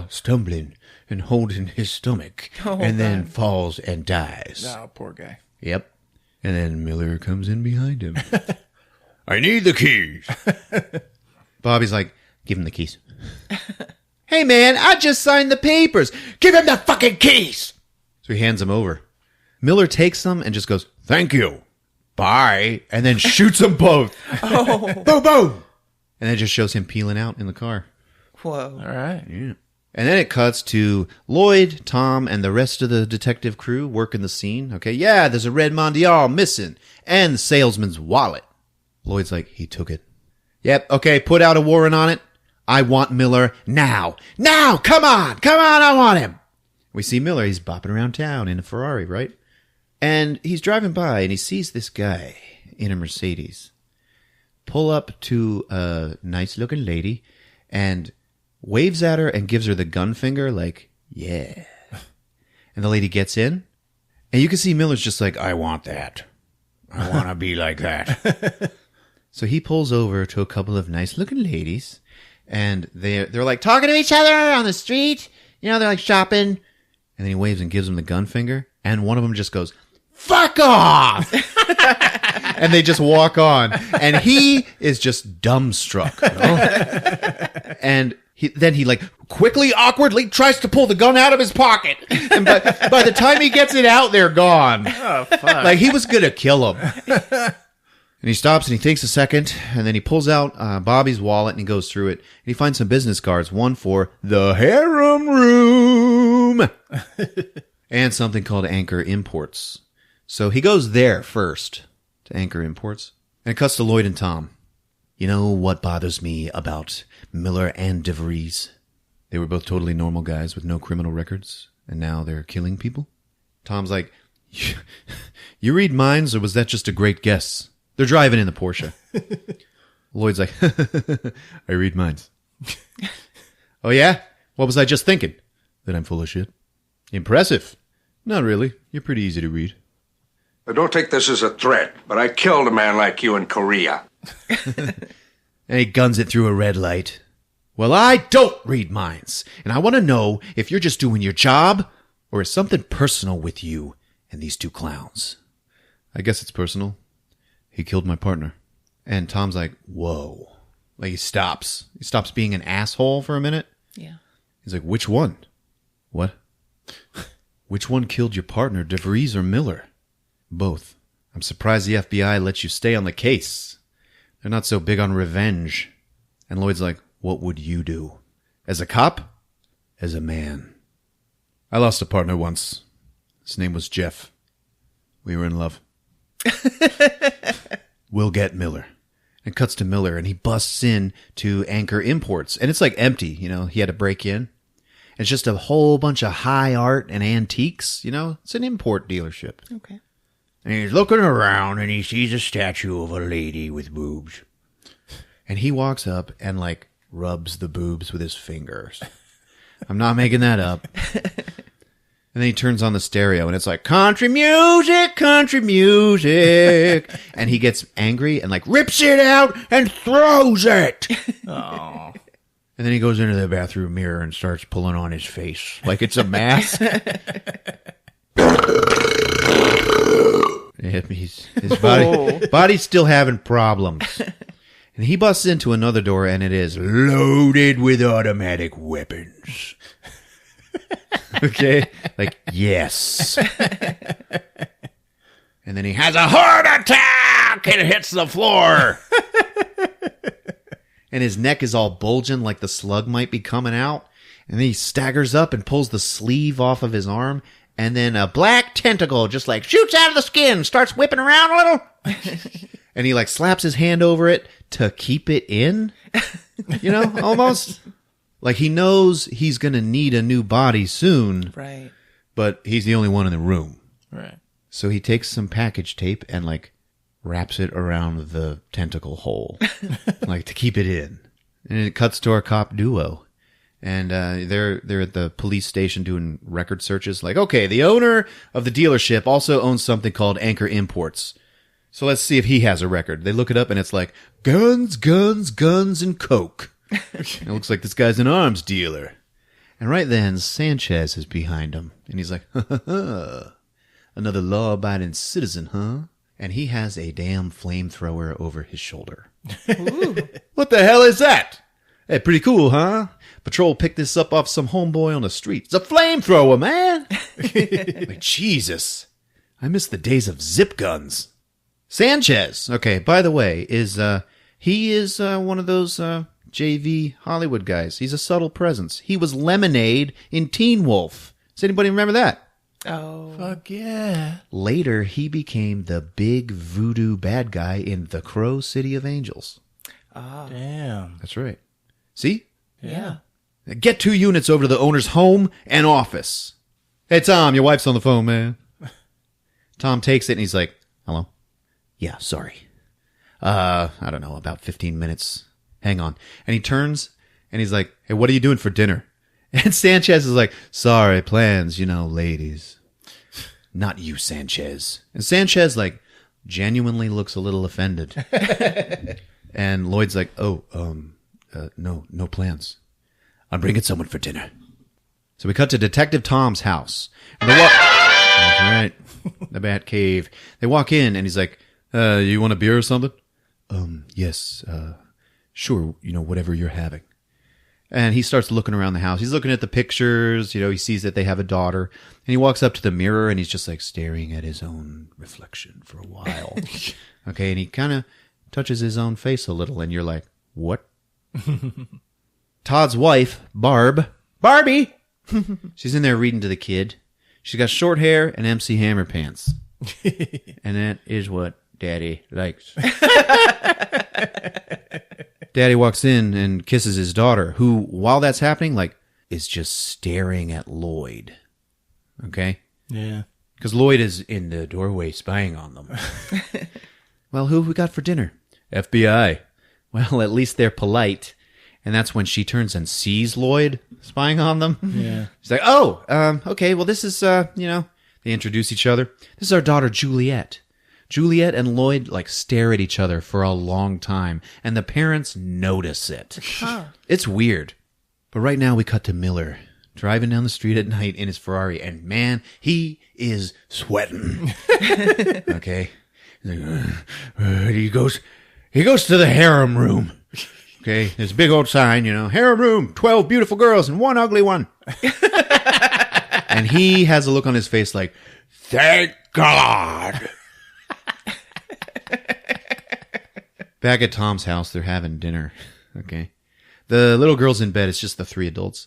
stumbling and holding his stomach, and then falls and dies. Oh, poor guy. Yep. And then Miller comes in behind him. I need the keys. Bobby's like, give him the keys. Hey, man, I just signed the papers. Give him the fucking keys. So he hands them over. Miller takes them and just goes, thank you. Bye. And then shoots them both. Oh. Boom, boom. And then just shows him peeling out in the car. Whoa. All right. Yeah. And then it cuts to Lloyd, Tom, and the rest of the detective crew working the scene. Okay, yeah, there's a red Mondial missing. And the salesman's wallet. Lloyd's like, he took it. Yep, okay, put out a warrant on it. I want Miller now. Now! Come on, I want him. We see Miller, he's bopping around town in a Ferrari, right? And he's driving by and he sees this guy in a Mercedes pull up to a nice looking lady and waves at her and gives her the gun finger yeah. And the lady gets in and you can see Miller's just I want that. I want to be like that. So he pulls over to a couple of nice looking ladies and they're talking to each other on the street. They're shopping. And then he waves and gives them the gun finger. And one of them just goes, fuck off! And they just walk on. And he is just dumbstruck. And Then he like quickly, awkwardly tries to pull the gun out of his pocket. And by the time he gets it out, they're gone. Oh, fuck. Like he was going to kill him. And he stops and he thinks a second, and then he pulls out Bobby's wallet and he goes through it. And he finds some business cards, one for the harem room and something called Anchor Imports. So he goes there first to Anchor Imports. And it cuts to Lloyd and Tom. You know what bothers me about Miller and DeVries? They were both totally normal guys with no criminal records, and now they're killing people? Tom's like, you read minds, or was that just a great guess? They're driving in the Porsche. Lloyd's like, I read minds. Oh, yeah? What was I just thinking? That I'm full of shit. Impressive. Not really. You're pretty easy to read. I don't take this as a threat, but I killed a man like you in Korea. And he guns it through a red light. Well, I don't read minds, and I want to know if you're just doing your job, or is something personal with you and these two clowns? I guess it's personal. He killed my partner. And Tom's like, whoa. Like he stops. He stops being an asshole for a minute. Yeah. He's like, which one? What? Which one killed your partner, DeVries or Miller? Both. I'm surprised the FBI lets you stay on the case. They're not so big on revenge. And Lloyd's like, what would you do? As a cop? As a man. I lost a partner once. His name was Jeff. We were in love. We'll get Miller. It cuts to Miller, and he busts in to Anchor Imports. And it's like empty, you know. He had to break in. It's just a whole bunch of high art and antiques, you know. It's an import dealership. Okay. And he's looking around and he sees a statue of a lady with boobs. And he walks up and, like, rubs the boobs with his fingers. I'm not making that up. And then he turns on the stereo, and it's like, country music, country music. And he gets angry and, like, rips it out and throws it. Oh. And then he goes into the bathroom mirror and starts pulling on his face like it's a mask. His body's still having problems. And he busts into another door, and it is loaded with automatic weapons. Okay? Like, yes. And then he has a heart attack and hits the floor. And his neck is all bulging like the slug might be coming out. And then he staggers up and pulls the sleeve off of his arm. And then a black tentacle just like shoots out of the skin, starts whipping around a little. And he like slaps his hand over it to keep it in. You know, almost. Like he knows he's going to need a new body soon. Right. But he's the only one in the room. Right. So he takes some package tape and like wraps it around the tentacle hole. Like to keep it in. And it cuts to our cop duo. And they're at the police station doing record searches. Like, okay, the owner of the dealership also owns something called Anchor Imports. So let's see if he has a record. They look it up and it's like, guns, guns, guns, and coke. It looks like this guy's an arms dealer. And right then, Sanchez is behind him. And he's like, ha ha ha. Another law-abiding citizen, huh? And he has a damn flamethrower over his shoulder. What the hell is that? Hey, pretty cool, huh? Patrol picked this up off some homeboy on the street. It's a flamethrower, man! Like, Jesus. I miss the days of zip guns. Sanchez, okay, by the way, he is one of those JV Hollywood guys. He's a subtle presence. He was Lemonade in Teen Wolf. Does anybody remember that? Oh. Fuck yeah. Later, he became the big voodoo bad guy in The Crow City of Angels. Ah. Damn. That's right. See? Yeah. Get 2 units over to the owner's home and office. Hey, Tom, your wife's on the phone, man. Tom takes it and he's like, hello? Yeah, sorry. I don't know, about 15 minutes. Hang on. And he turns and he's like, hey, what are you doing for dinner? And Sanchez is like, sorry, plans, you know, ladies. Not you, Sanchez. And Sanchez, like, genuinely looks a little offended. And Lloyd's like, no plans. I'm bringing someone for dinner. So we cut to Detective Tom's house. And they walk... That's right. The Bat Cave. They walk in and he's like, you want a beer or something? Yes. Sure, you know, whatever you're having. And he starts looking around the house. He's looking at the pictures. He sees that they have a daughter. And he walks up to the mirror and he's just like staring at his own reflection for a while. Okay, and he kind of touches his own face a little. And you're like, what? Todd's wife, Barbie! She's in there reading to the kid. She's got short hair and MC Hammer pants. And that is what Daddy likes. Daddy walks in and kisses his daughter, who, while that's happening, like, is just staring at Lloyd. Okay? Yeah. Because Lloyd is in the doorway spying on them. Well, who have we got for dinner? FBI. Well, at least they're polite. And that's when she turns and sees Lloyd spying on them. Yeah. She's like, okay, well, this is, they introduce each other. This is our daughter, Juliet. Juliet and Lloyd, like, stare at each other for a long time, and the parents notice it. It's weird. But right now we cut to Miller, driving down the street at night in his Ferrari, and man, he is sweating. Okay? He goes to the harem room. Okay, there's a big old sign, harem room, 12 beautiful girls and one ugly one. And he has a look on his face like, thank God. Back at Tom's house, they're having dinner. Okay. The little girl's in bed. It's just the 3 adults.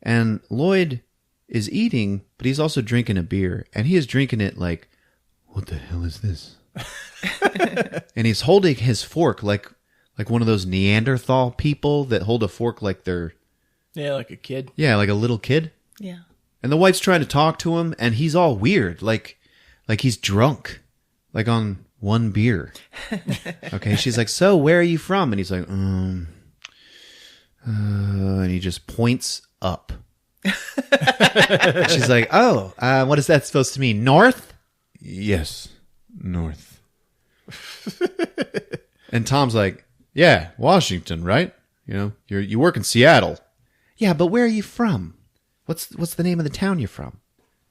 And Lloyd is eating, but he's also drinking a beer. And he is drinking it like, what the hell is this? And he's holding his fork like one of those Neanderthal people that hold a fork like they're... Yeah, like a kid. Yeah, like a little kid. Yeah. And the wife's trying to talk to him, and he's all weird. Like he's drunk. Like on... 1 beer. Okay, she's like, so where are you from? And he's like, and he just points up. She's like, what is that supposed to mean? North? Yes, north. And Tom's like, yeah, Washington, right? You work in Seattle. Yeah, but where are you from? What's the name of the town you're from?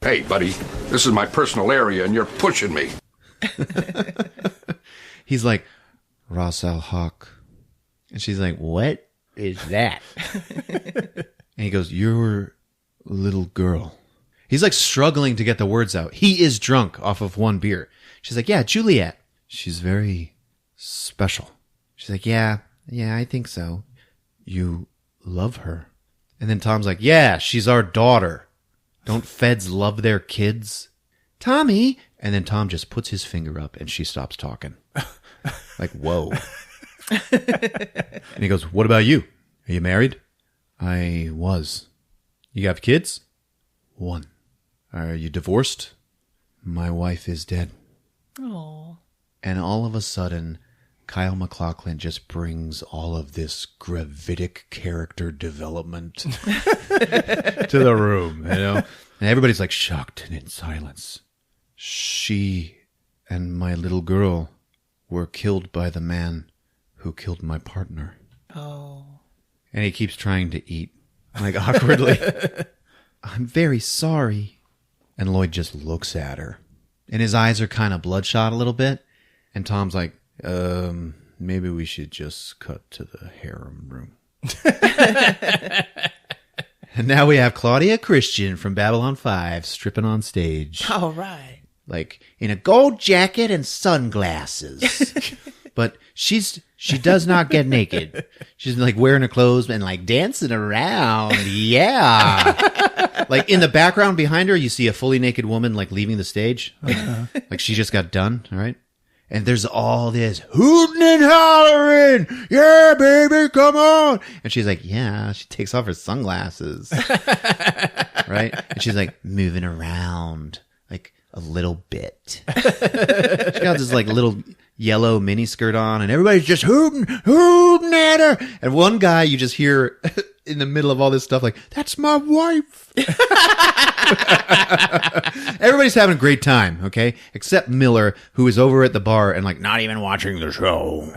Hey, buddy, this is my personal area and you're pushing me. He's like, Ras Al Haq. And she's like, what is that? And he goes, your little girl. He's like struggling to get the words out. He is drunk off of 1 beer. She's like, yeah, Juliet. She's very special. She's like, yeah, I think so. You love her. And then Tom's like, yeah, she's our daughter. Don't feds love their kids? Tommy. And then Tom just puts his finger up and she stops talking. Like, whoa. And he goes, what about you? Are you married? I was. You have kids? 1. Are you divorced? My wife is dead. Oh. And all of a sudden, Kyle MacLachlan just brings all of this gravitic character development to the room, And everybody's like shocked and in silence. She and my little girl were killed by the man who killed my partner. Oh. And he keeps trying to eat, like awkwardly. I'm very sorry. And Lloyd just looks at her. And his eyes are kind of bloodshot a little bit. And Tom's like, maybe we should just cut to the harem room. And now we have Claudia Christian from Babylon 5 stripping on stage. All right. Like in a gold jacket and sunglasses. But she does not get naked. She's like wearing her clothes and like dancing around. Yeah. Like in the background behind her, you see a fully naked woman like leaving the stage. Like she just got done. All right. And there's all this hooting and hollering. Yeah, baby, come on. And she's like, yeah. She takes off her sunglasses. Right. And she's like moving around like a little bit. She got this like little yellow mini skirt on and everybody's just hooting at her. And one guy you just hear in the middle of all this stuff like, that's my wife. Everybody's having a great time, okay? Except Miller, who is over at the bar and like not even watching the show.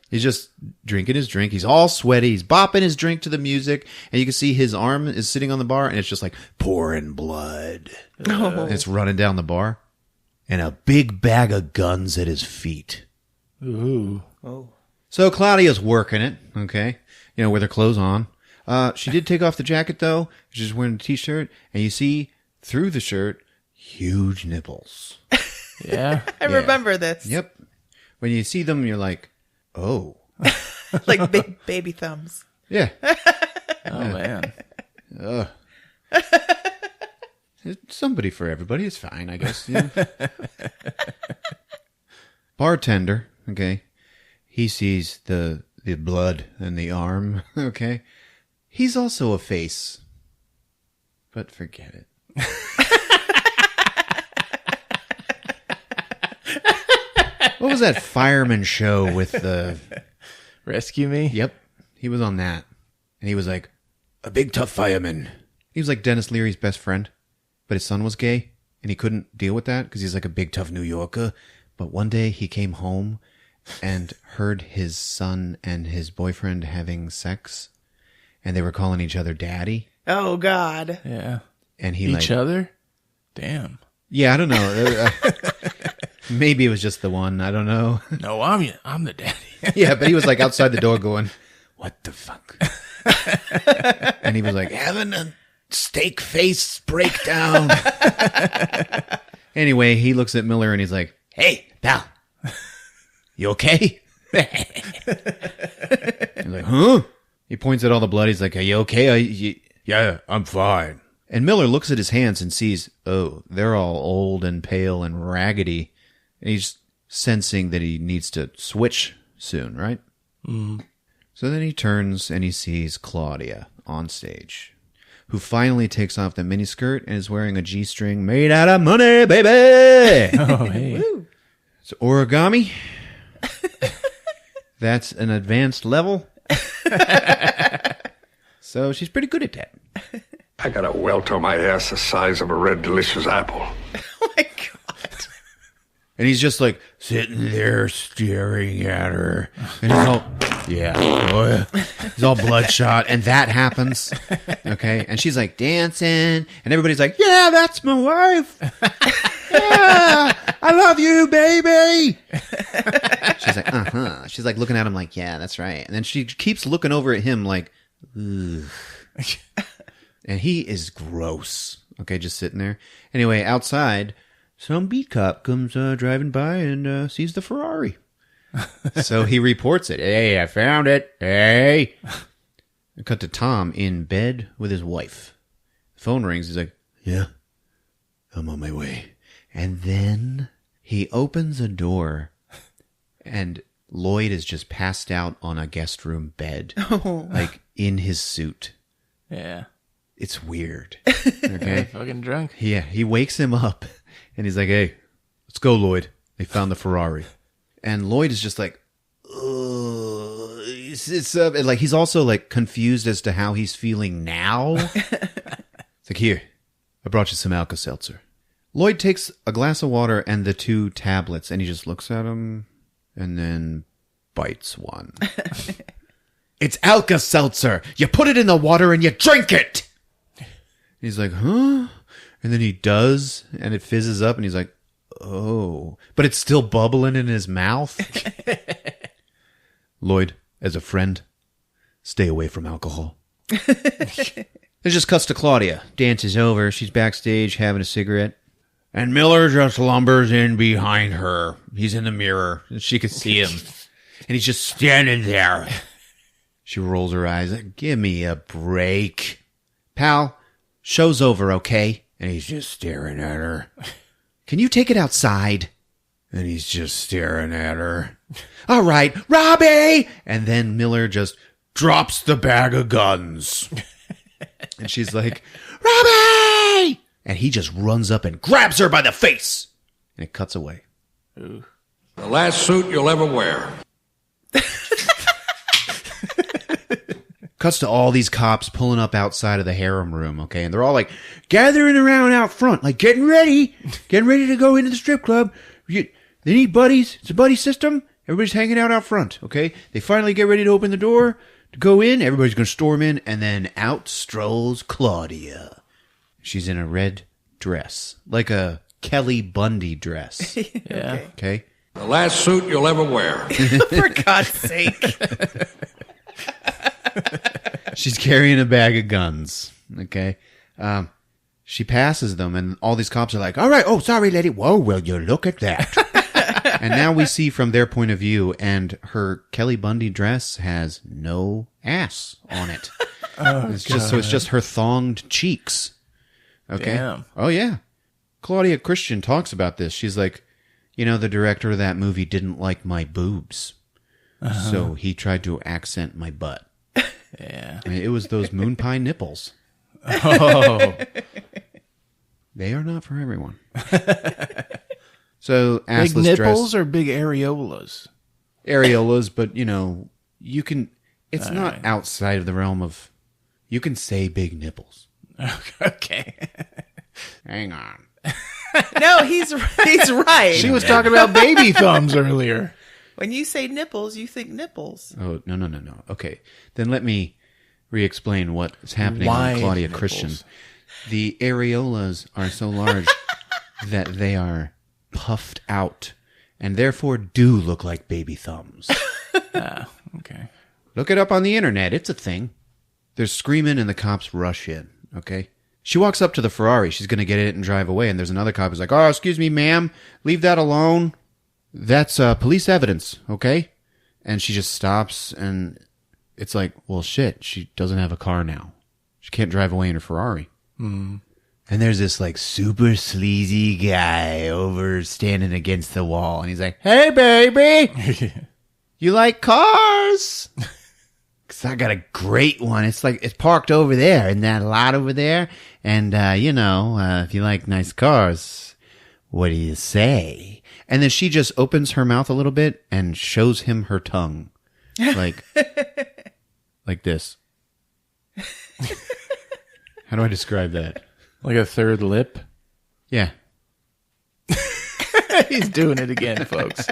He's just drinking his drink. He's all sweaty. He's bopping his drink to the music. And you can see his arm is sitting on the bar and it's just like pouring blood. And it's running down the bar. And a big bag of guns at his feet. Ooh. Oh. So Claudia's working it, okay? With her clothes on. She did take off the jacket, though. She's wearing a t-shirt, and you see through the shirt, huge nipples. Yeah. I remember this. Yep. When you see them, you're like, oh. Like big baby thumbs. Yeah. Oh, man. It's somebody for everybody. It's fine, I guess. Yeah. Bartender, okay. He sees the blood in the arm, okay. He's also a face. But forget it. What was that fireman show with the... Rescue Me? Yep. He was on that. And he was like, a big tough fireman. He was like Dennis Leary's best friend. But his son was gay. And he couldn't deal with that because he's like a big tough New Yorker. But one day he came home and heard his son and his boyfriend having sex. And they were calling each other daddy. Oh, God. Yeah. And he Each other? Damn. Yeah, I don't know. Maybe it was just the one. I don't know. No, I'm the daddy. Yeah, but he was like outside the door going, what the fuck? And he was like, having a steak face breakdown. Anyway, he looks at Miller and he's like, hey, pal, you okay? He's like, huh? He points at all the blood. He's like, are you okay? Yeah, I'm fine. And Miller looks at his hands and sees, oh, they're all old and pale and raggedy. And he's sensing that he needs to switch soon, right? Mm. So then he turns and he sees Claudia on stage, who finally takes off the miniskirt and is wearing a G-string made out of money, baby! Oh, hey. It's origami. That's an advanced level. So she's pretty good at that. I got a welt on my ass the size of a red delicious apple. Oh, my God. And he's just like, Sitting there staring at her. and he's all, Yeah. Oh, yeah. he's all bloodshot, and that happens. Okay. And she's like dancing, and everybody's like, yeah, that's my wife. Yeah, I love you, baby. She's like, uh-huh. She's like looking at him like, yeah, that's right. And then she keeps looking over at him like, ugh. And he is gross. Okay, just sitting there. Anyway, outside, some beat cop comes driving by and sees the Ferrari. So he reports it. Hey, I found it. Hey. I cut to Tom in bed with his wife. Phone rings. He's like, yeah, I'm on my way. And then he opens a door and Lloyd is just passed out on a guest room bed. Like in his suit. Yeah. It's weird. Okay. Okay. Fucking drunk. Yeah, he wakes him up and he's like, hey, let's go, Lloyd. They found the Ferrari. And Lloyd is just like, ugh. It's like he's also like confused as to how he's feeling now. It's like, here, I brought you some Alka-Seltzer. Lloyd takes a glass of water and the 2 tablets and he just looks at them and then bites one. It's Alka-Seltzer. You put it in the water and you drink it. He's like, huh? And then he does, and it fizzes up, and he's like, oh. But it's still bubbling in his mouth. Lloyd, as a friend, stay away from alcohol. It just cuts to Claudia. Dance is over. She's backstage having a cigarette. And Miller just lumbers in behind her. He's in the mirror. And she could see him. And he's just standing there. She rolls her eyes. Like, give me a break. Pal, show's over, okay? And he's just staring at her. Can you take it outside? And he's just staring at her. All right, Robbie! And then Miller just Drops the bag of guns. And she's like, Robbie! And he just runs up and grabs her by the face. And it cuts away. The last suit you'll ever wear. Cuts to all these cops pulling up outside of the harem room, okay? And they're all like gathering around out front, like getting ready to go into the strip club. They need buddies. It's a buddy system. Everybody's hanging out front, okay? They finally get ready to open the door to go in. Everybody's going to storm in. And then out strolls Claudia. She's in a red dress, like a Kelly Bundy dress. Yeah. Okay? The last suit you'll ever wear. For God's sake. She's carrying a bag of guns. Okay. She passes them, and all these cops are like, all right, oh, sorry, lady. Whoa, will you look at that? And now we see from their point of view, and her Kelly Bundy dress has no ass on it. It's just her thonged cheeks. Okay. Damn. Oh, yeah. Claudia Christian talks about this. She's like, the director of that movie didn't like my boobs. So he tried to accent my butt. Yeah. And it was those moon pie nipples. Oh. They are not for everyone. So Big assless nipples dress, or big areolas? areolas, but you can. It's All not right. outside of the realm of. You can say big nipples. Okay. Hang on. No, he's right. She was talking about baby thumbs earlier. When you say nipples, you think nipples. Oh no. Okay, then let me re-explain what is happening Wide on Claudia nipples. Christian. The areolas are so large that they are puffed out and therefore do look like baby thumbs. Okay. Look it up on the internet. It's a thing. They're screaming and the cops rush in, okay? She walks up to the Ferrari. She's going to get in it and drive away. And there's another cop who's like, oh, excuse me, ma'am. Leave that alone. That's police evidence, okay? And she just stops and it's like, well, shit. She doesn't have a car now. She can't drive away in her Ferrari. And there's this like super sleazy guy over standing against the wall. And he's like, hey, baby. You like cars? Because I got a great one. It's parked over there in that lot over there. And, if you like nice cars, what do you say? And then she just opens her mouth a little bit and shows him her tongue. Like this. How do I describe that? Like a third lip? Yeah. He's doing it again, folks.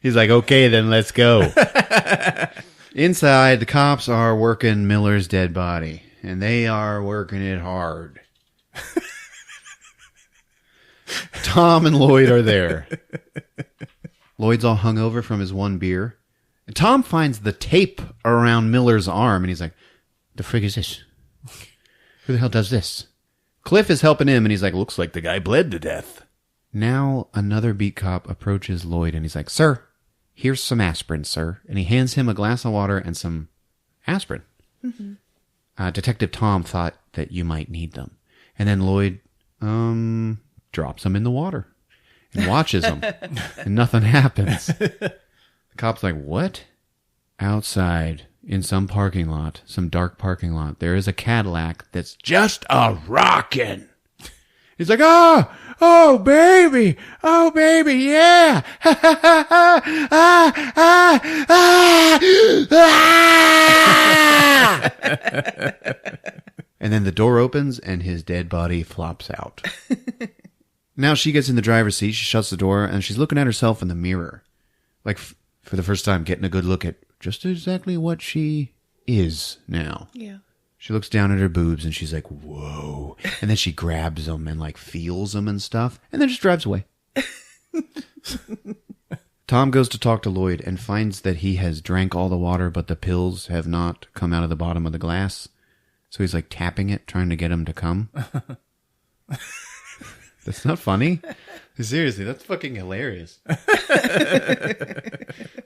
He's like, okay, then let's go. Inside, the cops are working Miller's dead body, and they are working it hard. Tom and Lloyd are there. Lloyd's all hungover from his one beer. And Tom finds the tape around Miller's arm, and he's like, the frig is this? Who the hell does this? Cliff is helping him, and he's like, looks like the guy bled to death. Now another beat cop approaches Lloyd, and he's like, sir, here's some aspirin, sir. And he hands him a glass of water and some aspirin. Mm-hmm. Detective Tom thought that you might need them. And then Lloyd drops them in the water and watches them, and nothing happens. The cop's like, what? Outside, in some parking lot, some dark parking lot, there is a Cadillac that's just a-rockin'. He's like, oh, baby, yeah. And then the door opens and his dead body flops out. Now she gets in the driver's seat, she shuts the door, and she's looking at herself in the mirror. Like, for the first time, getting a good look at just exactly what she is now. Yeah. She looks down at her boobs and she's like, whoa. And then she grabs them and like feels them and stuff and then just drives away. Tom goes to talk to Lloyd and finds that he has drank all the water, but the pills have not come out of the bottom of the glass. So he's like tapping it, trying to get him to come. That's not funny. Seriously, that's fucking hilarious.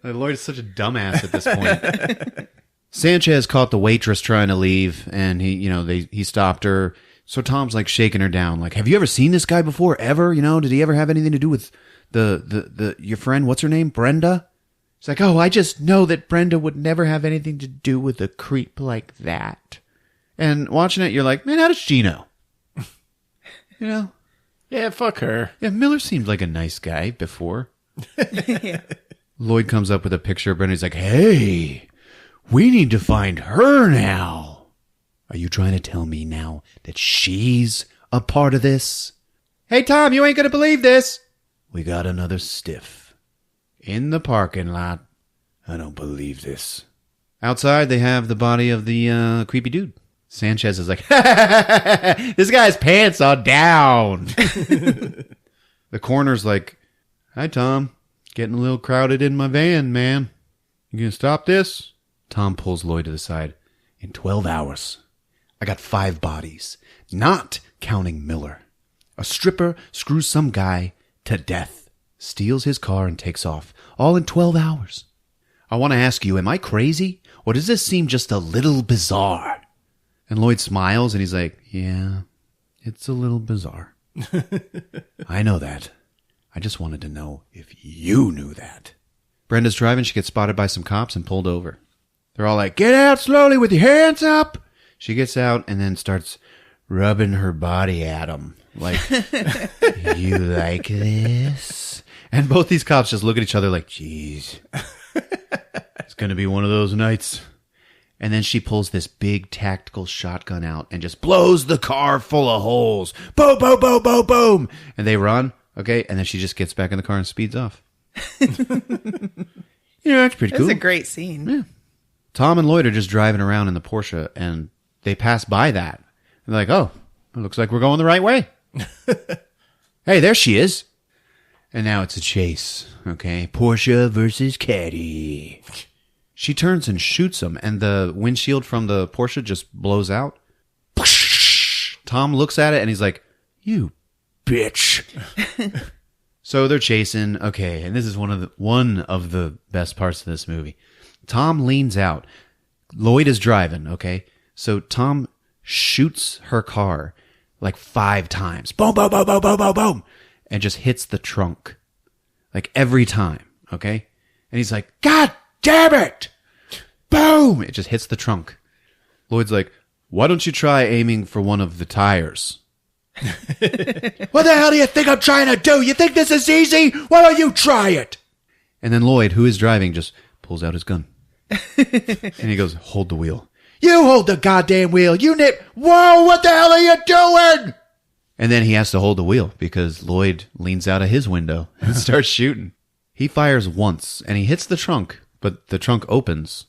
Lloyd is such a dumbass at this point. Sanchez caught the waitress trying to leave, and he stopped her. So Tom's like shaking her down, like, "Have you ever seen this guy before? Ever? Did he ever have anything to do with your friend? What's her name? Brenda?" It's like, "Oh, I just know that Brenda would never have anything to do with a creep like that." And watching it, you're like, "Man, how does she know?" Yeah, fuck her. Yeah, Miller seemed like a nice guy before. Yeah. Lloyd comes up with a picture of Brenda. He's like, "Hey, we need to find her now." Are you trying to tell me now that she's a part of this? Hey, Tom, you ain't going to believe this. We got another stiff. In the parking lot. I don't believe this. Outside, they have the body of the creepy dude. Sanchez is like, this guy's pants are down. The coroner's like, "Hi, Tom. Getting a little crowded in my van, man. You gonna stop this?" Tom pulls Lloyd to the side. In 12 hours, I got 5 bodies, not counting Miller. A stripper screws some guy to death, steals his car and takes off, all in 12 hours. I want to ask you, am I crazy, or does this seem just a little bizarre? And Lloyd smiles and he's like, yeah, it's a little bizarre. I know that. I just wanted to know if you knew that. Brenda's driving. She gets spotted by some cops and pulled over. They're all like, get out slowly with your hands up. She gets out and then starts rubbing her body at him. Like, you like this? And both these cops just look at each other like, geez, it's going to be one of those nights. And then she pulls this big tactical shotgun out and just blows the car full of holes. Boom, boom, boom, boom, boom. And they run. Okay. And then she just gets back in the car and speeds off. That's pretty cool. That's a great scene. Yeah. Tom and Lloyd are just driving around in the Porsche and they pass by that. And they're like, oh, it looks like we're going the right way. Hey, there she is. And now it's a chase. Okay. Porsche versus Caddy. She turns and shoots him, and the windshield from the Porsche just blows out. Tom looks at it, and he's like, you bitch. So they're chasing. Okay, and this is one of the best parts of this movie. Tom leans out. Lloyd is driving, okay? So Tom shoots her car like 5 times. Boom, boom, boom, boom, boom, boom, boom. And just hits the trunk. Like every time, okay? And he's like, God damn it! Boom! It just hits the trunk. Lloyd's like, why don't you try aiming for one of the tires? What the hell do you think I'm trying to do? You think this is easy? Why don't you try it? And then Lloyd, who is driving, just pulls out his gun. And he goes, hold the wheel. You hold the goddamn wheel. You nip. Whoa, what the hell are you doing? And then he has to hold the wheel because Lloyd leans out of his window and starts shooting. He fires once and he hits the trunk, but the trunk opens.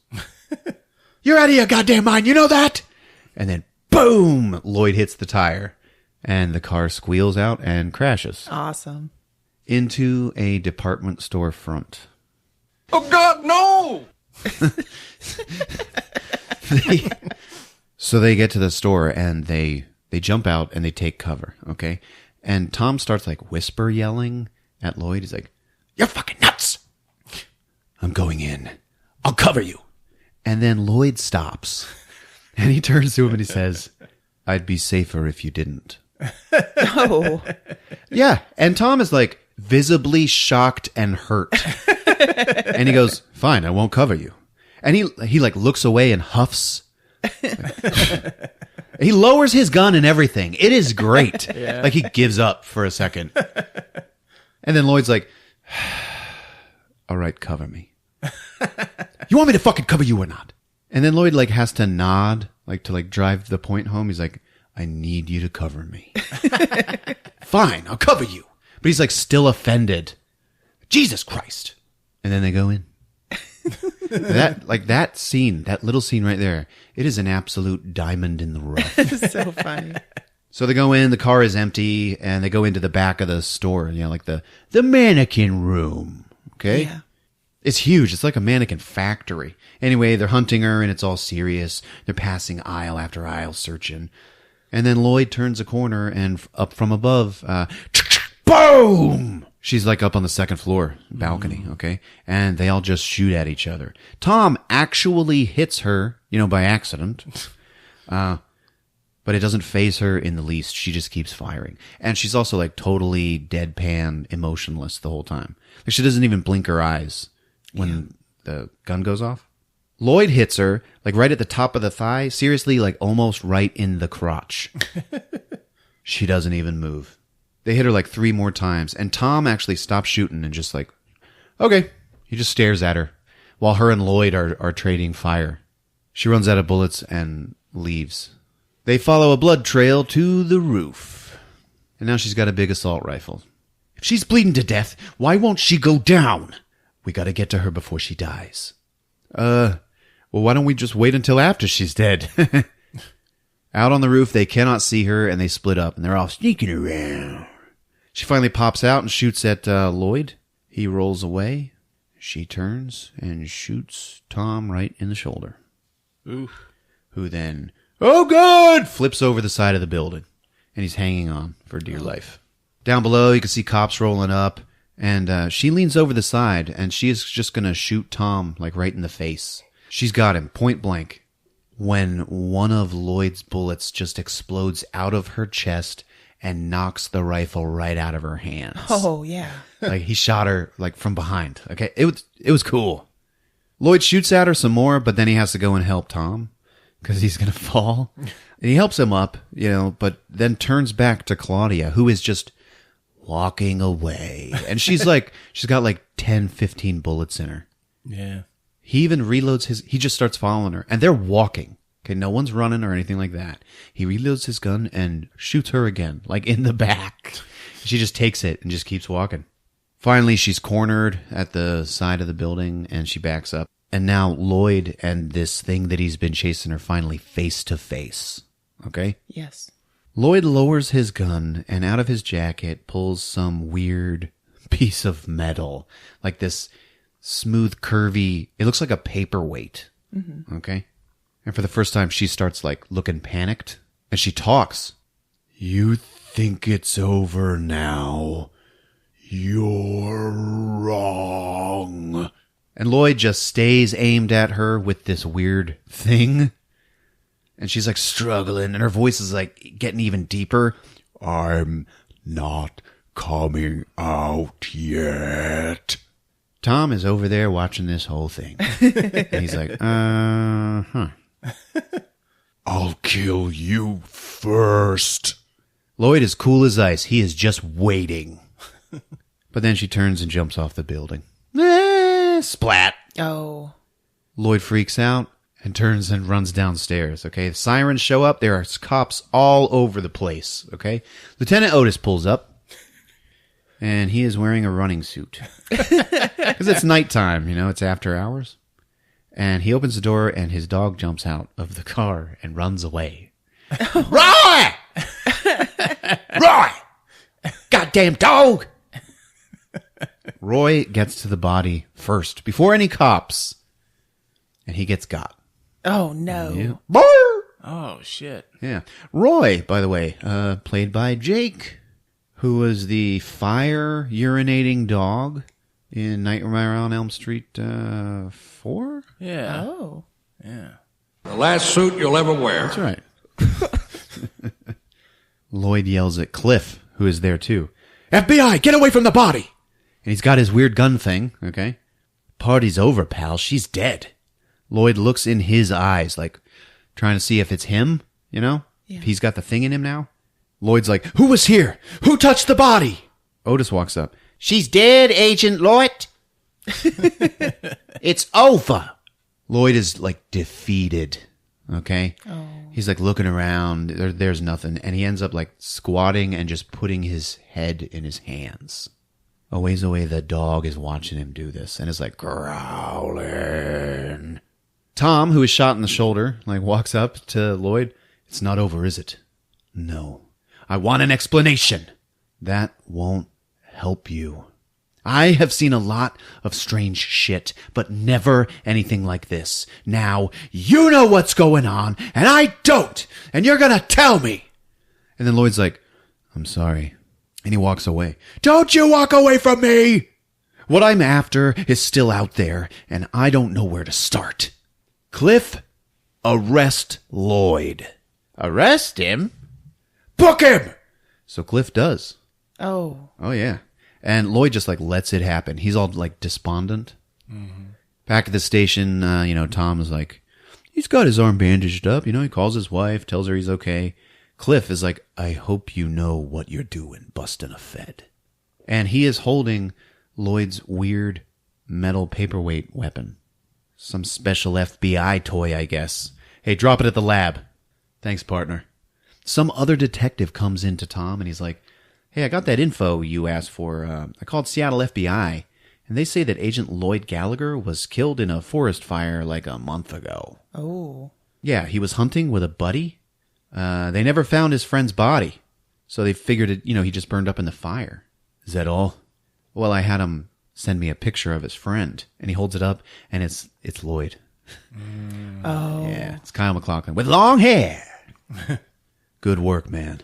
You're out of your goddamn mind. You know that? And then boom, Lloyd hits the tire and the car squeals out and crashes. Awesome. Into a department store front. Oh, God, no! So they get to the store and they jump out and they take cover, okay? And Tom starts like whisper yelling at Lloyd. He's like, you're fucking nuts! I'm going in. I'll cover you. And then Lloyd stops. And he turns to him and he says, I'd be safer if you didn't. Oh. Yeah. And Tom is like visibly shocked and hurt. And he goes, fine, I won't cover you. And he like looks away and huffs. He lowers his gun and everything. It is great. Yeah. Like he gives up for a second. And then Lloyd's like, all right, cover me. You want me to fucking cover you or not? And then Lloyd like has to nod, like to like drive the point home. He's like, I need you to cover me. Fine, I'll cover you. But he's like still offended. Jesus Christ. And then they go in. that scene, that little scene right there, it is an absolute diamond in the rough. It's so funny. So they go in, the car is empty, and they go into the back of the store, like the mannequin room. Okay? Yeah. It's huge. It's like a mannequin factory. Anyway, they're hunting her, and it's all serious. They're passing aisle after aisle, searching. And then Lloyd turns a corner, and up from above, boom! She's like up on the second floor balcony, okay? And they all just shoot at each other. Tom actually hits her, by accident. But it doesn't faze her in the least. She just keeps firing. And she's also like totally deadpan, emotionless the whole time. Like she doesn't even blink her eyes when the gun goes off. Lloyd hits her like right at the top of the thigh. Seriously, like almost right in the crotch. She doesn't even move. They hit her like 3 more times. And Tom actually stops shooting and just like, okay. He just stares at her while her and Lloyd are trading fire. She runs out of bullets and leaves. They follow a blood trail to the roof. And now she's got a big assault rifle. If she's bleeding to death, why won't she go down? We gotta get to her before she dies. Well, why don't we just wait until after she's dead? Out on the roof, they cannot see her, and they split up, and they're all sneaking around. She finally pops out and shoots at Lloyd. He rolls away. She turns and shoots Tom right in the shoulder. Oof. who then, oh God, flips over the side of the building. And he's hanging on for dear life. Down below, you can see cops rolling up. And she leans over the side, and she is just going to shoot Tom, like, right in the face. She's got him, point blank, when one of Lloyd's bullets just explodes out of her chest and knocks the rifle right out of her hands. Oh, yeah. Like, he shot her, like, from behind. Okay, it was cool. Lloyd shoots at her some more, but then he has to go and help Tom, because he's going to fall. And he helps him up, but then turns back to Claudia, who is just walking away. And she's got like 10, 15 bullets in her. Yeah. He even reloads he just starts following her. And they're walking. Okay, no one's running or anything like that. He reloads his gun and shoots her again, like in the back. She just takes it and just keeps walking. Finally, she's cornered at the side of the building and she backs up. And now Lloyd and this thing that he's been chasing are finally face to face. Okay? Yes. Lloyd lowers his gun and out of his jacket pulls some weird piece of metal. Like this smooth, curvy, it looks like a paperweight. Mm-hmm. Okay? And for the first time, she starts like looking panicked. And she talks. You think it's over now. You're wrong. And Lloyd just stays aimed at her with this weird thing. And she's like struggling, and her voice is like getting even deeper. I'm not coming out yet. Tom is over there watching this whole thing. And he's like, I'll kill you first. Lloyd is cool as ice. He is just waiting. But then she turns and jumps off the building. Splat. Oh. Lloyd freaks out and turns and runs downstairs, okay? The sirens show up. There are cops all over the place, okay? Lieutenant Otis pulls up, and he is wearing a running suit. Because it's nighttime, it's after hours. And he opens the door, and his dog jumps out of the car and runs away. Roy! Roy! Goddamn dog! Roy gets to the body first, before any cops, and he gets got. Oh, no. Yeah. Oh, shit. Yeah. Roy, by the way, played by Jake, who was the fire urinating dog in Nightmare on Elm Street 4? Yeah. Oh. Yeah. The last suit you'll ever wear. That's right. Lloyd yells at Cliff, who is there too. FBI, get away from the body! And he's got his weird gun thing, okay? Party's over, pal. She's dead. Lloyd looks in his eyes, like, trying to see if it's him, Yeah. If he's got the thing in him now. Lloyd's like, who was here? Who touched the body? Otis walks up. She's dead, Agent Lloyd. It's over. Lloyd is, like, defeated, okay? Oh. He's, like, looking around. There's nothing. And he ends up, like, squatting and just putting his head in his hands. A ways away, the dog is watching him do this and is like growling. Tom, who is shot in the shoulder, like walks up to Lloyd. It's not over, is it? No. I want an explanation. That won't help you. I have seen a lot of strange shit, but never anything like this. Now, you know what's going on, and I don't, and you're gonna tell me. And then Lloyd's like, I'm sorry. And he walks away. Don't you walk away from me! What I'm after is still out there, and I don't know where to start. Cliff, arrest Lloyd. Arrest him? Book him! So Cliff does. Oh. Oh, yeah. And Lloyd just, like, lets it happen. He's all, like, despondent. Mm-hmm. Back at the station, Tom is like, he's got his arm bandaged up. He calls his wife, tells her he's okay. Cliff is like, I hope you know what you're doing, busting a Fed. And he is holding Lloyd's weird metal paperweight weapon. Some special FBI toy, I guess. Hey, drop it at the lab. Thanks, partner. Some other detective comes in to Tom and he's like, hey, I got that info you asked for. I called Seattle FBI, and they say that Agent Lloyd Gallagher was killed in a forest fire like a month ago. Oh. Yeah, he was hunting with a buddy. They never found his friend's body, so they figured he just burned up in the fire. Is that all? Well, I had him send me a picture of his friend, and he holds it up, and it's Lloyd. Oh. Yeah, it's Kyle MacLachlan with long hair. Good work, man.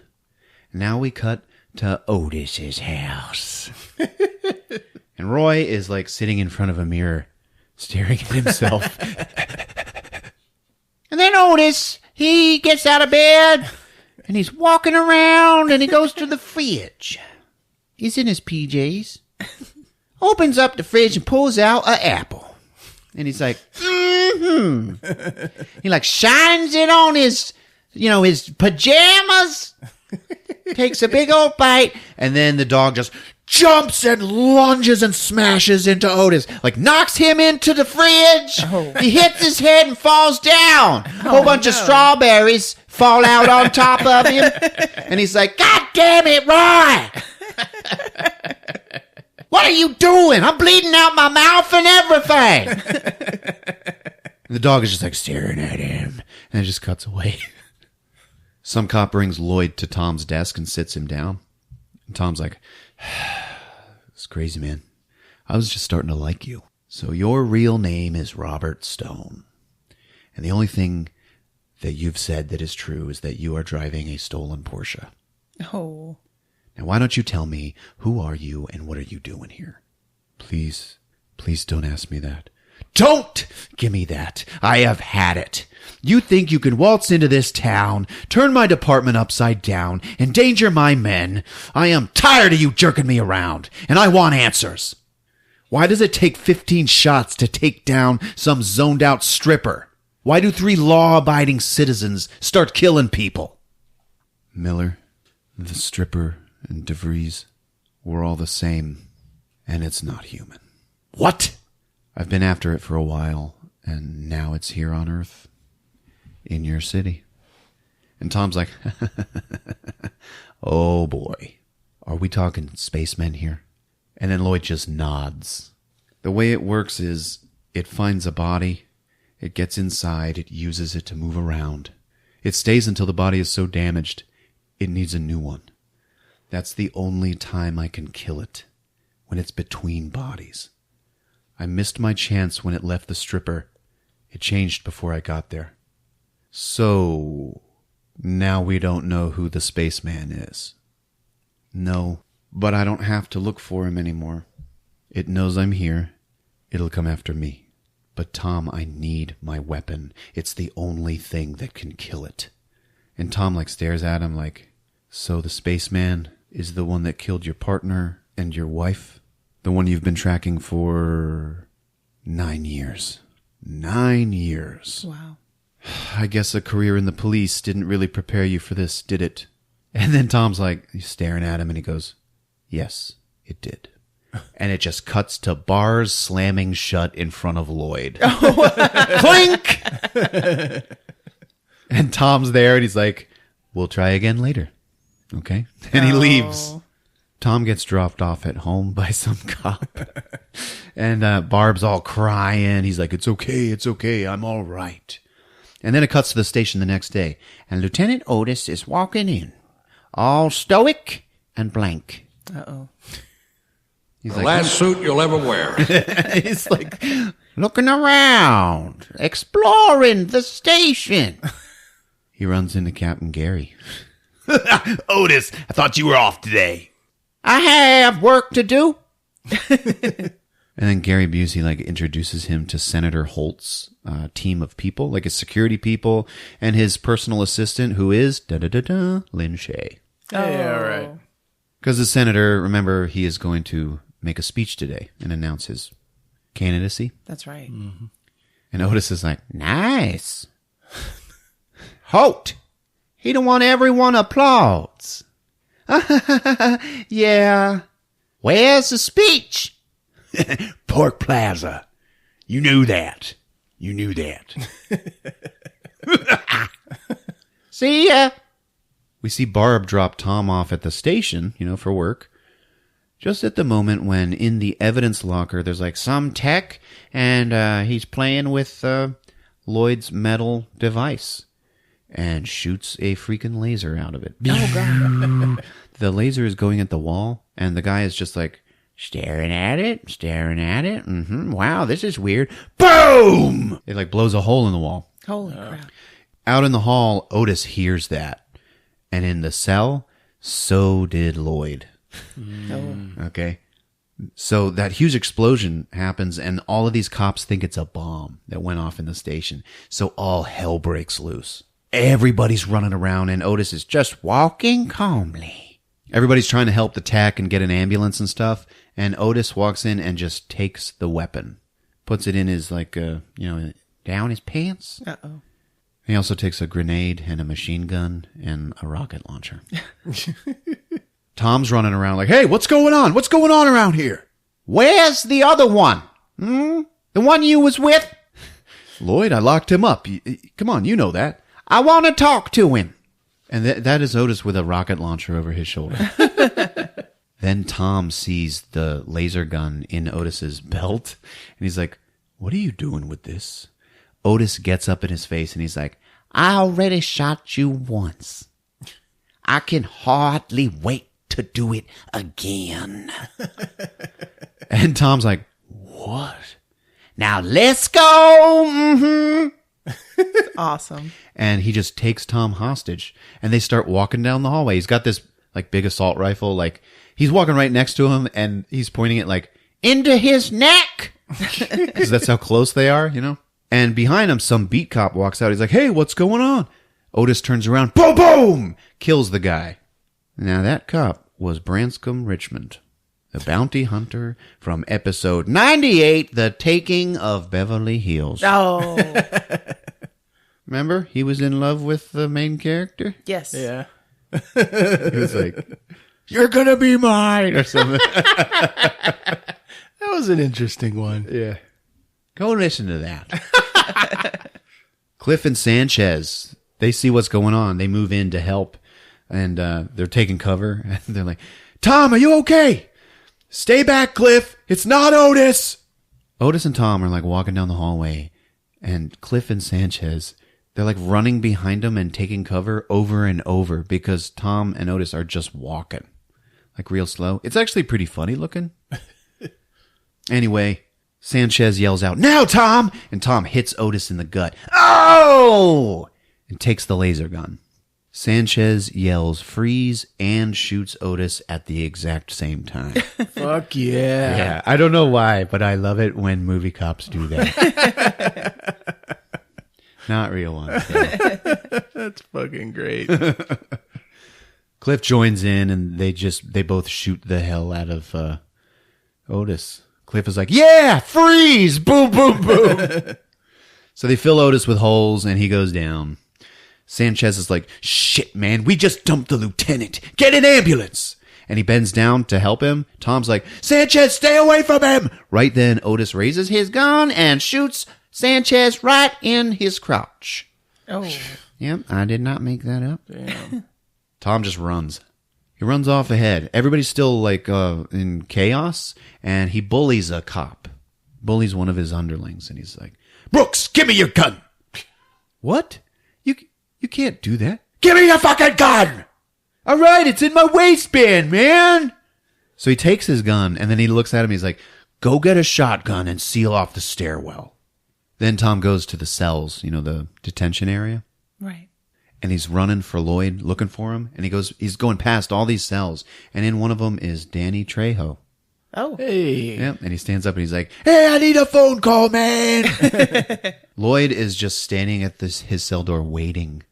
Now we cut to Otis's house. And Roy is like sitting in front of a mirror, staring at himself. And then Otis, he gets out of bed, and he's walking around, and he goes to the fridge. He's in his PJs. Opens up the fridge and pulls out an apple. And he's like, He like shines it on his, his pajamas. Takes a big old bite. And then the dog just jumps and lunges and smashes into Otis. Like knocks him into the fridge. Oh. He hits his head and falls down. A whole bunch of strawberries fall out on top of him. And he's like, God damn it, Roy! What are you doing? I'm bleeding out my mouth and everything. And the dog is just like staring at him. And it just cuts away. Some cop brings Lloyd to Tom's desk and sits him down. And Tom's like, it's crazy, man. I was just starting to like you. So your real name is Robert Stone. And the only thing that you've said that is true is that you are driving a stolen Porsche. Oh. Now, why don't you tell me, who are you and what are you doing here? Please don't ask me that. Don't give me that. I have had it. You think you can waltz into this town, turn my department upside down, endanger my men. I am tired of you jerking me around, and I want answers. Why does it take 15 shots to take down some zoned-out stripper? Why do 3 law-abiding citizens start killing people? Miller, the stripper, and DeVries were all the same, and it's not human. What? I've been after it for a while, and now it's here on Earth, in your city. And Tom's like, oh boy, are we talking spacemen here? And then Lloyd just nods. The way it works is it finds a body, it gets inside, it uses it to move around. It stays until the body is so damaged, it needs a new one. That's the only time I can kill it, when it's between bodies. I missed my chance when it left the stripper. It changed before I got there. So, now we don't know who the spaceman is. No, but I don't have to look for him anymore. It knows I'm here. It'll come after me. But Tom, I need my weapon. It's the only thing that can kill it. And Tom stares at him like, so the spaceman is the one that killed your partner and your wife? The one you've been tracking for 9 years. 9 years. Wow. I guess a career in the police didn't really prepare you for this, did it? And then Tom's he's staring at him and he goes, yes, it did. And it just cuts to bars slamming shut in front of Lloyd. Clink! And Tom's there and he's like, we'll try again later. Okay? And he leaves. Tom gets dropped off at home by some cop. And Barb's all crying. He's like, it's okay, I'm all right. And then it cuts to the station the next day. And Lieutenant Otis is walking in, all stoic and blank. Uh-oh. He's The last suit you'll ever wear. He's like, looking around, exploring the station. He runs into Captain Gary. Otis, I thought you were off today. I have work to do. And then Gary Busey introduces him to Senator Holt's team of people, his security people, and his personal assistant, who is Lynn Shay. Oh, yeah, right. Because the senator, remember, he is going to make a speech today and announce his candidacy. That's right. Mm-hmm. And Otis is like, nice. Holt, he don't want everyone applauds. Yeah. Where's the speech? Pork Plaza. You knew that. See ya. We see Barb drop Tom off at the station, for work. Just at the moment when in the evidence locker there's some tech and he's playing with Lloyd's metal device and shoots a freaking laser out of it. Oh, God. The laser is going at the wall and the guy is just Staring at it. Mm-hmm. Wow, this is weird. Boom! It like blows a hole in the wall. Holy crap. Out in the hall, Otis hears that. And in the cell, so did Lloyd. Okay. So that huge explosion happens, and all of these cops think it's a bomb that went off in the station. So all hell breaks loose. Everybody's running around, and Otis is just walking calmly. Everybody's trying to help the tech and get an ambulance and stuff, and Otis walks in and just takes the weapon. Puts it in his, down his pants. Uh-oh. He also takes a grenade and a machine gun and a rocket launcher. Tom's running around like, hey, what's going on? What's going on around here? Where's the other one? The one you was with? Lloyd, I locked him up. Come on, you know that. I want to talk to him. And that is Otis with a rocket launcher over his shoulder. Then Tom sees the laser gun in Otis's belt, and he's like, what are you doing with this? Otis gets up in his face, and he's like, I already shot you once. I can hardly wait to do it again. And Tom's like, what? Now let's go. Mm-hmm. Awesome. And he just takes Tom hostage, and they start walking down the hallway. He's got this like big assault rifle, like he's walking right next to him, and he's pointing it like into his neck. Because that's how close they are, you know? And behind him, some beat cop walks out. He's like, hey, what's going on? Otis turns around, boom, boom, kills the guy. Now that cop was Branscombe Richmond, the bounty hunter from episode 98, The Taking of Beverly Hills. Oh. Remember? He was in love with the main character. Yes. Yeah. He was like, you're going to be mine, or something. That was an interesting one. Yeah. Go listen to that. Cliff and Sanchez, they see what's going on. They move in to help, and they're taking cover. And they're like, Tom, are you okay? Stay back, Cliff. It's not Otis. Otis and Tom are like walking down the hallway, and Cliff and Sanchez, they're like running behind them and taking cover over and over because Tom and Otis are just walking like real slow. It's actually pretty funny looking. Anyway, Sanchez yells out, now, Tom! And Tom hits Otis in the gut. Oh! And takes the laser gun. Sanchez yells freeze and shoots Otis at the exact same time. Fuck yeah. Yeah, I don't know why, but I love it when movie cops do that. Not real ones. So. That's fucking great. Cliff joins in, and they both shoot the hell out of Otis. Cliff is like, yeah, freeze! Boom, boom, boom. So they fill Otis with holes, and he goes down. Sanchez is like, shit, man, we just dumped the lieutenant. Get an ambulance! And he bends down to help him. Tom's like, Sanchez, stay away from him! Right then, Otis raises his gun and shoots Sanchez right in his crotch. Oh. Yep, I did not make that up. Damn. Tom just runs. He runs off ahead. Everybody's still like in chaos, and he bullies a cop. Bullies one of his underlings, and he's like, Brooks, give me your gun! What? You can't do that. Give me your fucking gun! All right, it's in my waistband, man! So he takes his gun, and then he looks at him, he's like, go get a shotgun and seal off the stairwell. Then Tom goes to the cells, you know, the detention area. Right. And he's running for Lloyd, looking for him. And he's going past all these cells. And in one of them is Danny Trejo. Oh. Hey. Yep. And he stands up and he's like, hey, I need a phone call, man. Lloyd is just standing at his cell door waiting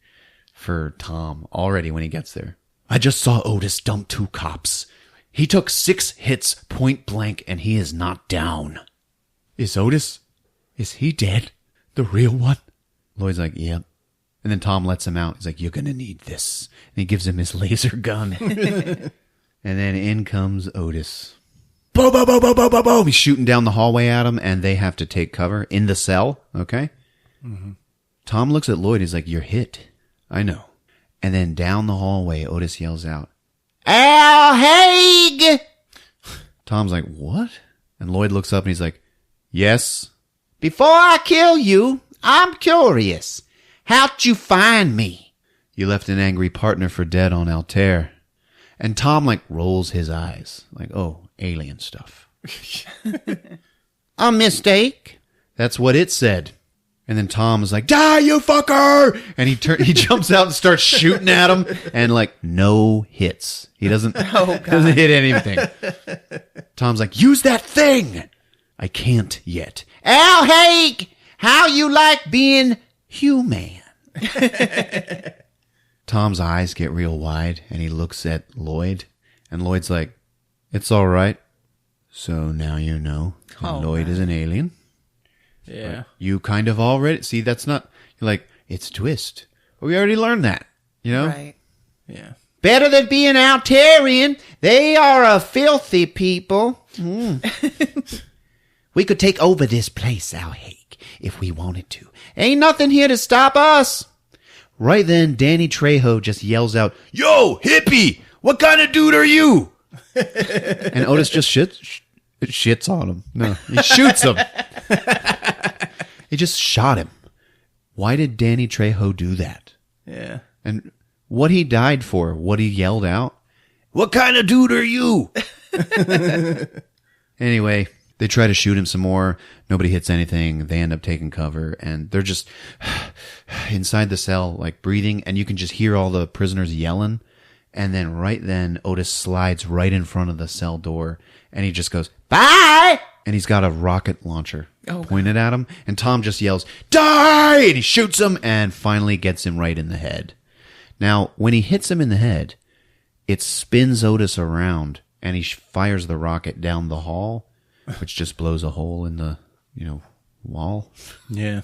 for Tom already when he gets there. I just saw Otis dump 2 cops. He took 6 hits point blank and he is not down. Is he dead? The real one? Lloyd's like, yep. And then Tom lets him out. He's like, you're going to need this. And he gives him his laser gun. And then in comes Otis. Boom, boom, boom, boom, boom, boom, boom. He's shooting down the hallway at him, and they have to take cover in the cell. Okay? Mm-hmm. Tom looks at Lloyd. He's like, you're hit. I know. And then down the hallway, Otis yells out, Al Haig! Tom's like, what? And Lloyd looks up, and he's like, yes? Before I kill you, I'm curious. How'd you find me? You left an angry partner for dead on Altair. And Tom, like, rolls his eyes. Like, oh, alien stuff. A mistake. That's what it said. And then Tom was like, die, you fucker! And he jumps out and starts shooting at him, and like, no hits. He doesn't hit anything. Tom's like, use that thing! I can't yet. Al Haig, how you like being human? Tom's eyes get real wide, and he looks at Lloyd, and Lloyd's like, it's all right. So now you know Lloyd is an alien. Yeah. But you kind of already... See, that's not... You're like, it's a twist. Well, we already learned that, you know? Right. Yeah. Better than being Altarian. They are a filthy people. We could take over this place, Al Haig, if we wanted to. Ain't nothing here to stop us. Right then, Danny Trejo just yells out, yo, hippie! What kind of dude are you? And Otis just shits on him. No, he shoots him. He just shot him. Why did Danny Trejo do that? Yeah. And what he died for, what he yelled out, what kind of dude are you? Anyway, they try to shoot him some more. Nobody hits anything. They end up taking cover, and they're just inside the cell, like breathing, and you can just hear all the prisoners yelling. And then right then, Otis slides right in front of the cell door, and he just goes, bye! And he's got a rocket launcher pointed at him, and Tom just yells, die! And he shoots him, and finally gets him right in the head. Now, when he hits him in the head, it spins Otis around, and he fires the rocket down the hall, which just blows a hole in the, wall. Yeah.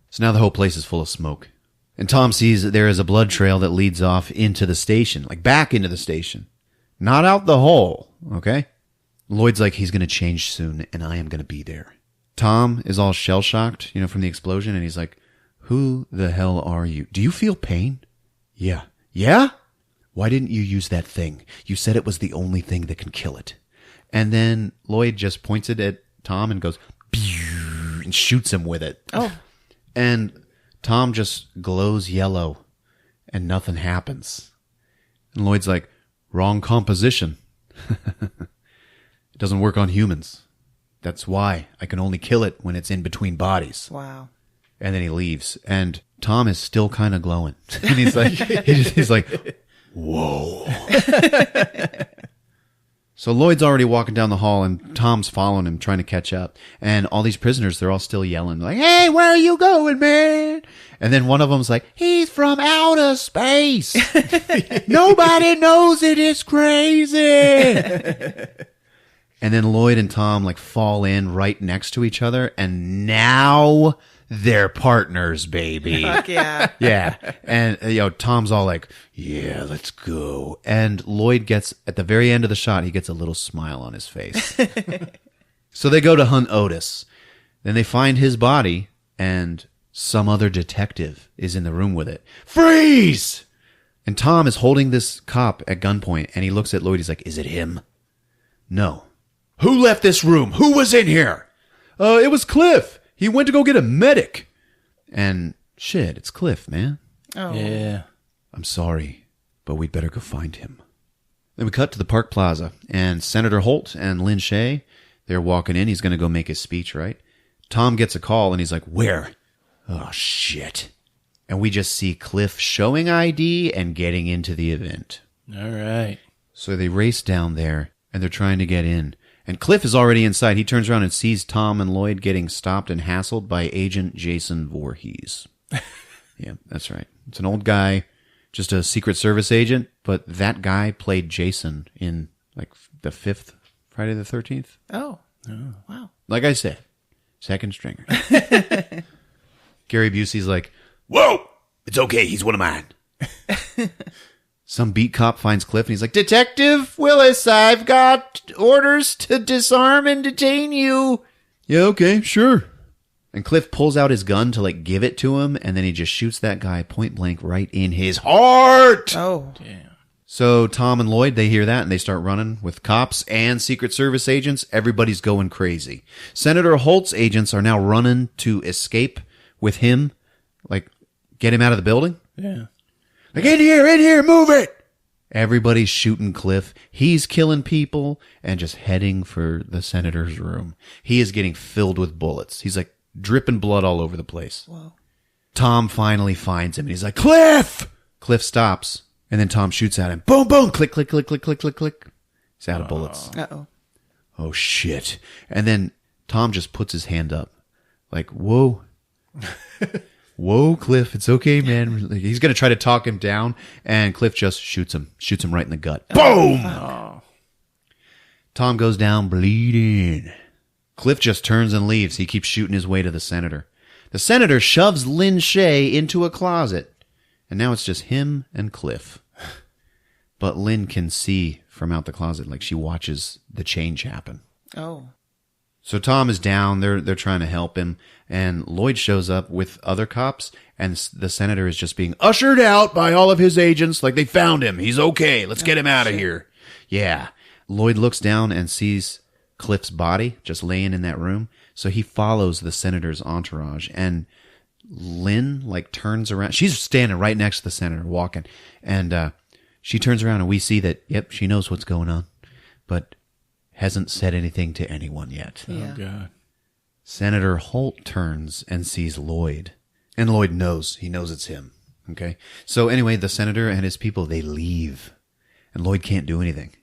So now the whole place is full of smoke. And Tom sees that there is a blood trail that leads off into the station, like back into the station. Not out the hole, okay? Lloyd's like, he's going to change soon, and I am going to be there. Tom is all shell-shocked, from the explosion, and he's like, who the hell are you? Do you feel pain? Yeah. Yeah? Why didn't you use that thing? You said it was the only thing that can kill it. And then Lloyd just points it at Tom and goes, pew, and shoots him with it. Oh. And Tom just glows yellow, and nothing happens. And Lloyd's like, wrong composition. It doesn't work on humans. That's why I can only kill it when it's in between bodies. Wow. And then he leaves, and Tom is still kind of glowing. And he's like, he's like, whoa. So Lloyd's already walking down the hall, and Tom's following him, trying to catch up. And all these prisoners, they're all still yelling, like, hey, where are you going, man? And then one of them's like, he's from outer space. Nobody knows it. It's crazy. And then Lloyd and Tom like fall in right next to each other, and now they're partners, baby. Fuck yeah. Yeah. And, Tom's all like, yeah, let's go. And Lloyd gets, at the very end of the shot, he gets a little smile on his face. So they go to hunt Otis. Then they find his body, and some other detective is in the room with it. Freeze! And Tom is holding this cop at gunpoint, and he looks at Lloyd. He's like, is it him? No. Who left this room? Who was in here? It was Cliff. He went to go get a medic. And shit, it's Cliff, man. Oh. Yeah. I'm sorry, but we'd better go find him. Then we cut to the Park Plaza, and Senator Holt and Lynn Shay, they're walking in. He's going to go make his speech, right? Tom gets a call, and he's like, where? Oh, shit. And we just see Cliff showing ID and getting into the event. All right. So they race down there, and they're trying to get in. And Cliff is already inside. He turns around and sees Tom and Lloyd getting stopped and hassled by Agent Jason Voorhees. Yeah, that's right. It's an old guy, just a Secret Service agent, but that guy played Jason in like the 5th Friday the 13th. Oh. Wow. Like I said, second stringer. Gary Busey's like, whoa, it's okay. He's one of mine. Some beat cop finds Cliff, and he's like, Detective Willis, I've got orders to disarm and detain you. Yeah, okay, sure. And Cliff pulls out his gun to, like, give it to him, and then he just shoots that guy point blank right in his heart. Oh. Damn. So Tom and Lloyd, they hear that, and they start running with cops and Secret Service agents. Everybody's going crazy. Senator Holt's agents are now running to escape with him, like, get him out of the building. Yeah. Like, in here, move it! Everybody's shooting Cliff. He's killing people and just heading for the senator's room. He is getting filled with bullets. He's like dripping blood all over the place. Whoa. Tom finally finds him and he's like, Cliff! Cliff stops and then Tom shoots at him. Boom, boom, click, click, click, click, click, click, click. He's out of bullets. Uh-oh. Oh, shit. And then Tom just puts his hand up. Like, whoa. Whoa, Cliff. It's okay, man. He's going to try to talk him down. And Cliff just shoots him. Shoots him right in the gut. Boom! Oh. Tom goes down bleeding. Cliff just turns and leaves. He keeps shooting his way to the senator. The senator shoves Lynn Shay into a closet. And now it's just him and Cliff. But Lynn can see from out the closet, like she watches the change happen. Oh. So Tom is down. They're trying to help him. And Lloyd shows up with other cops. And the senator is just being ushered out by all of his agents. Like, they found him. He's okay. Let's get him out of here. Yeah. Lloyd looks down and sees Cliff's body just laying in that room. So he follows the senator's entourage. And Lynn, like, turns around. She's standing right next to the senator, walking. And she turns around and we see that, yep, she knows what's going on. But hasn't said anything to anyone yet. Yeah. Oh, God. Senator Holt turns and sees Lloyd. And Lloyd knows. He knows it's him. Okay? So anyway, the senator and his people, they leave. And Lloyd can't do anything.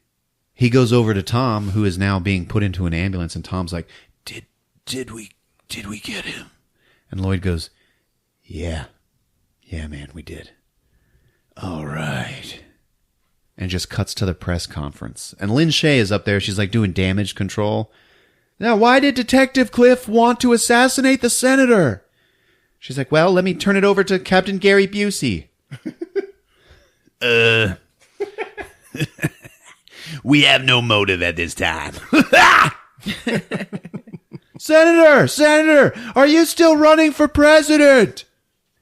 He goes over to Tom, who is now being put into an ambulance, and Tom's like, Did we get him? And Lloyd goes, Yeah, man, we did. All right. And just cuts to the press conference. And Lynn Shay is up there. She's like doing damage control. Now, why did Detective Cliff want to assassinate the senator? She's like, well, let me turn it over to Captain Gary Busey. We have no motive at this time. Senator, are you still running for president?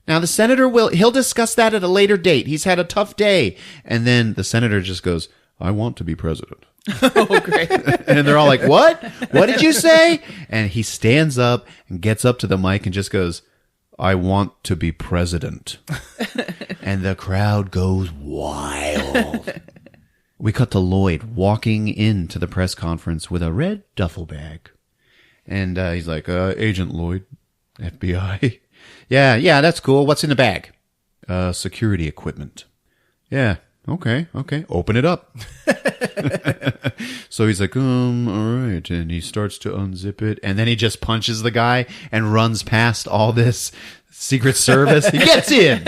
Now, the senator he'll discuss that at a later date. He's had a tough day. And then the senator just goes, I want to be president. Oh, great. And they're all like, what? What did you say? And he stands up and gets up to the mic and just goes, I want to be president. And the crowd goes wild. We cut to Lloyd walking into the press conference with a red duffel bag. And he's like, Agent Lloyd, FBI. Yeah, that's cool. What's in the bag? Security equipment. Yeah, okay. Open it up. So he's like, all right. And he starts to unzip it. And then he just punches the guy and runs past all this Secret Service. He gets in.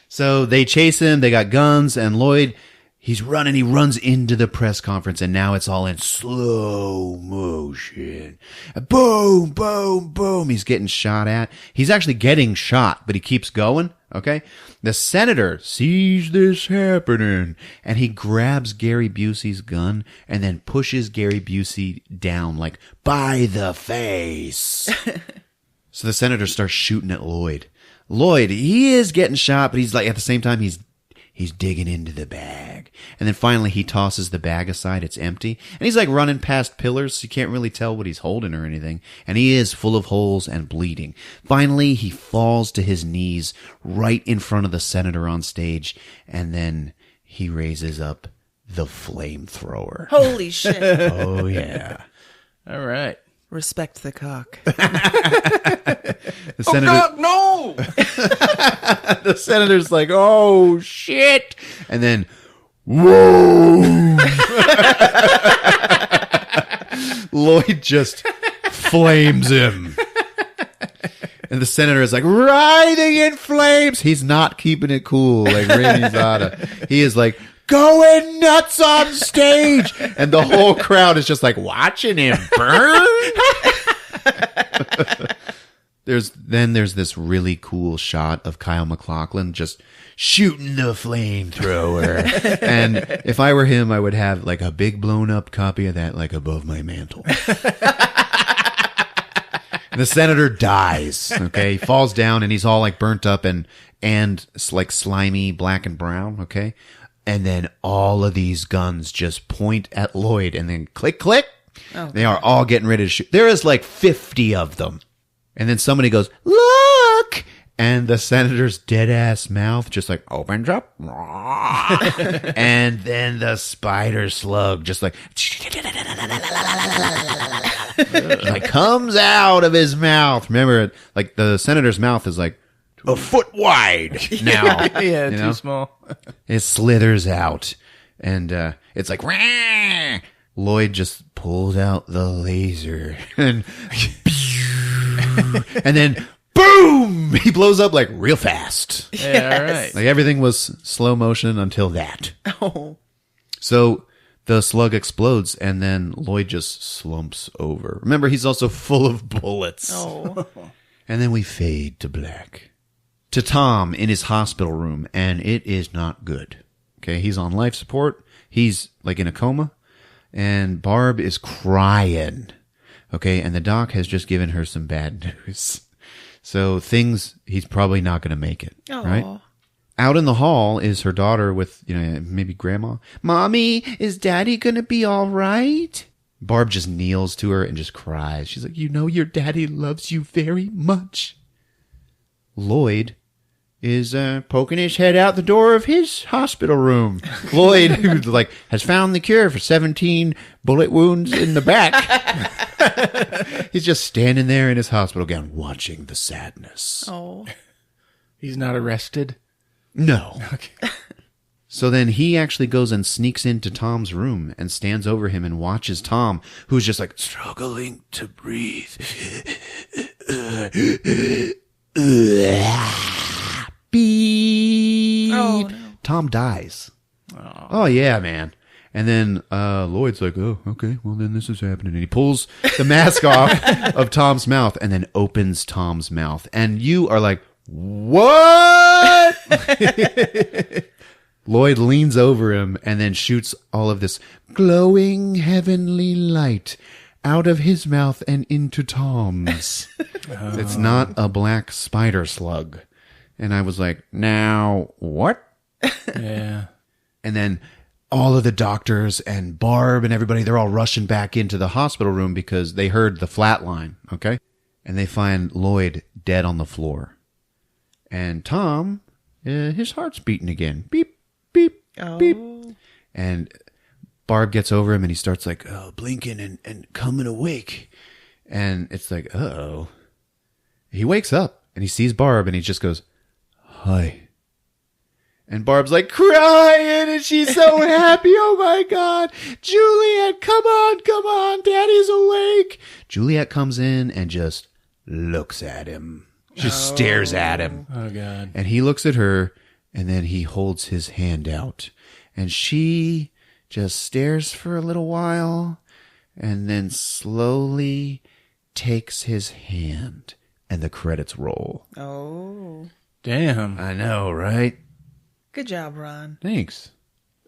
So they chase him. They got guns. And Lloyd, he's running. He runs into the press conference. And now it's all in slow motion. Boom, boom, boom. He's getting shot at. He's actually getting shot, but he keeps going. Okay. The senator sees this happening and he grabs Gary Busey's gun and then pushes Gary Busey down like by the face. So the senator starts shooting at Lloyd. Lloyd, he is getting shot, but he's like, at the same time, he's digging into the bag. And then finally he tosses the bag aside. It's empty. And he's like running past pillars, so you can't really tell what he's holding or anything. And he is full of holes and bleeding. Finally, he falls to his knees right in front of the senator on stage. And then he raises up the flamethrower. Holy shit. Oh, yeah. All right. Respect the cock. The senator, God, no! the senator's like, oh, shit. And then, whoa. Lloyd just flames him. And the senator is like writhing in flames. He's not keeping it cool like Randy Zada. He is like going nuts on stage. And the whole crowd is just like watching him burn. There's this really cool shot of Kyle MacLachlan just shooting the flamethrower. And if I were him, I would have like a big blown up copy of that like above my mantle. And the senator dies. Okay. He falls down and he's all like burnt up and like slimy black and brown. Okay. And then all of these guns just point at Lloyd and then click, click. Oh, they are all getting ready to shoot. There is like 50 of them. And then somebody goes, look! And the senator's dead-ass mouth just like opens up. And then the spider slug just like comes out of his mouth. Remember, like the senator's mouth is like a foot wide now. Yeah, you too know? small. It slithers out. And it's like, "Rah!" Lloyd just pulls out the laser. And then boom! He blows up like real fast. Yeah, all right. Like everything was slow motion until that. Oh. So the slug explodes and then Lloyd just slumps over. Remember, he's also full of bullets. Oh. And then we fade to black. To Tom in his hospital room, and it is not good. Okay, he's on life support. He's like in a coma. And Barb is crying. Okay, and the doc has just given her some bad news. So he's probably not going to make it, right? Out in the hall is her daughter with, maybe grandma. Mommy, is Daddy going to be all right? Barb just kneels to her and just cries. She's like, your daddy loves you very much. Lloyd is poking his head out the door of his hospital room. Lloyd, who has found the cure for 17 bullet wounds in the back. He's just standing there in his hospital gown watching the sadness. Oh. He's not arrested? No. Okay. So then he actually goes and sneaks into Tom's room and stands over him and watches Tom, who's just like struggling to breathe. Beep. Oh, no. Tom dies. Oh, yeah, man. And then Lloyd's like, oh, okay, well, then this is happening. And he pulls the mask off of Tom's mouth and then opens Tom's mouth. And you are like, what? Lloyd leans over him and then shoots all of this glowing heavenly light out of his mouth and into Tom's. It's not a black spider slug. And I was like, now what? Yeah. And then all of the doctors and Barb and everybody, they're all rushing back into the hospital room because they heard the flatline, okay? And they find Lloyd dead on the floor. And Tom, his heart's beating again. Beep, beep, beep. And Barb gets over him and he starts like blinking and coming awake. And it's like, uh-oh. He wakes up and he sees Barb and he just goes, hi. And Barb's like crying and she's so happy. Oh my God. Juliet, come on. Daddy's awake. Juliet comes in and just looks at him. Just stares at him. Oh God. And he looks at her and then he holds his hand out. And she just stares for a little while and then slowly takes his hand and the credits roll. Oh. Damn. I know, right? Good job, Ron. Thanks.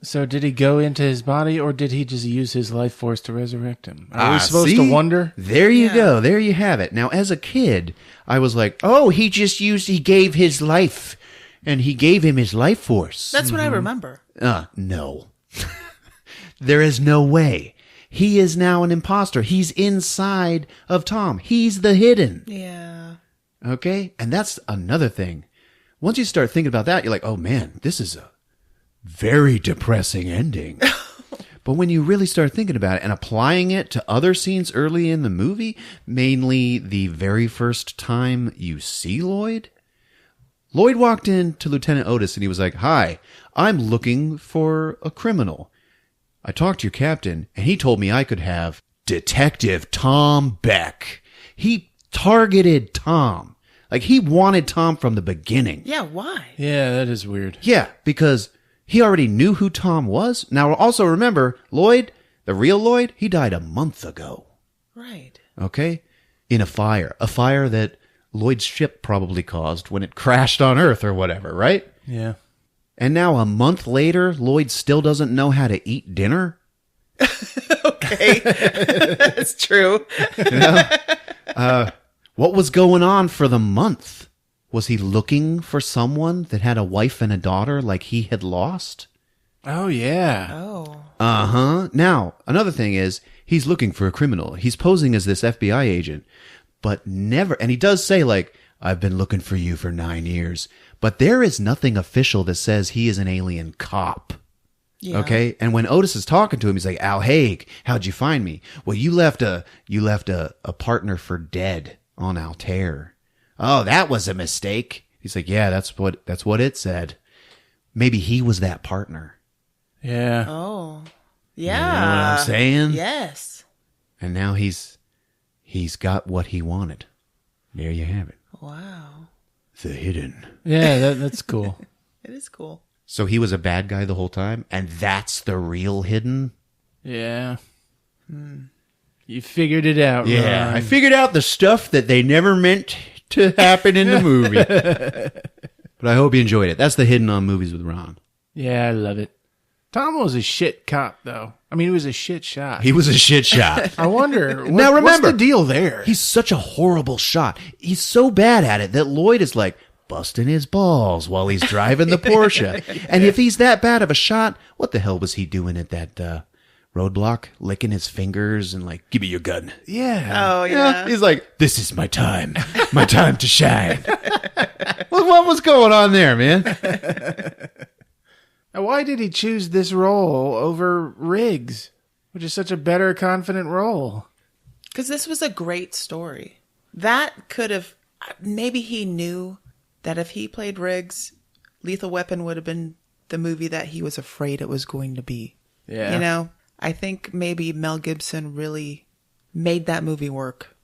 So did he go into his body or did he just use his life force to resurrect him? Are we supposed to wonder? There you go. There you have it. Now, as a kid, I was like, oh, he gave his life and he gave him his life force. That's what I remember. No. There is no way. He is now an imposter. He's inside of Tom. He's the hidden. Yeah. Okay? And that's another thing. Once you start thinking about that, you're like, oh man, this is a very depressing ending. But when you really start thinking about it and applying it to other scenes early in the movie, mainly the very first time you see Lloyd walked in to Lieutenant Otis and he was like, hi, I'm looking for a criminal. I talked to your captain and he told me I could have Detective Tom Beck. He targeted Tom. Like, he wanted Tom from the beginning. Yeah, why? Yeah, that is weird. Yeah, because he already knew who Tom was. Now, also remember, Lloyd, the real Lloyd, he died a month ago. Right. Okay? In a fire that Lloyd's ship probably caused when it crashed on Earth or whatever, right? Yeah. And now a month later, Lloyd still doesn't know how to eat dinner? Okay. That's true. What was going on for the month? Was he looking for someone that had a wife and a daughter like he had lost? Oh, yeah. Oh. Uh-huh. Now, another thing is, he's looking for a criminal. He's posing as this FBI agent, but never, and he does say, like, I've been looking for you for 9 years. But there is nothing official that says he is an alien cop. Yeah. Okay? And when Otis is talking to him, he's like, Al Haig, how'd you find me? Well, you left a partner for dead on Altair. Oh, that was a mistake. He's like, yeah, that's what it said. Maybe he was that partner. Yeah. Oh. You know Yeah. what I'm saying? Yes. And now he's got what he wanted. There you have it. Wow. The hidden. Yeah, that's cool. It is cool. So he was a bad guy the whole time, and that's the real hidden? Yeah. You figured it out, Yeah, Ron. I figured out the stuff that they never meant to happen in the movie. But I hope you enjoyed it. That's the hidden on Movies with Ron. Yeah, I love it. Tom was a shit cop, though. I mean, he was a shit shot. He was a shit shot. I wonder, Now remember, what's the deal there? He's such a horrible shot. He's so bad at it that Lloyd is like busting his balls while he's driving the Porsche. And if he's that bad of a shot, what the hell was he doing at that roadblock? Licking his fingers and like, give me your gun. Yeah. Oh, yeah. He's like, this is my time. My time to shine. Well, what was going on there, man? Now, why did he choose this role over Riggs, which is such a better, confident role? Because this was a great story. That could have... Maybe he knew that if he played Riggs, Lethal Weapon would have been the movie that he was afraid it was going to be. Yeah. You know? I think maybe Mel Gibson really made that movie work.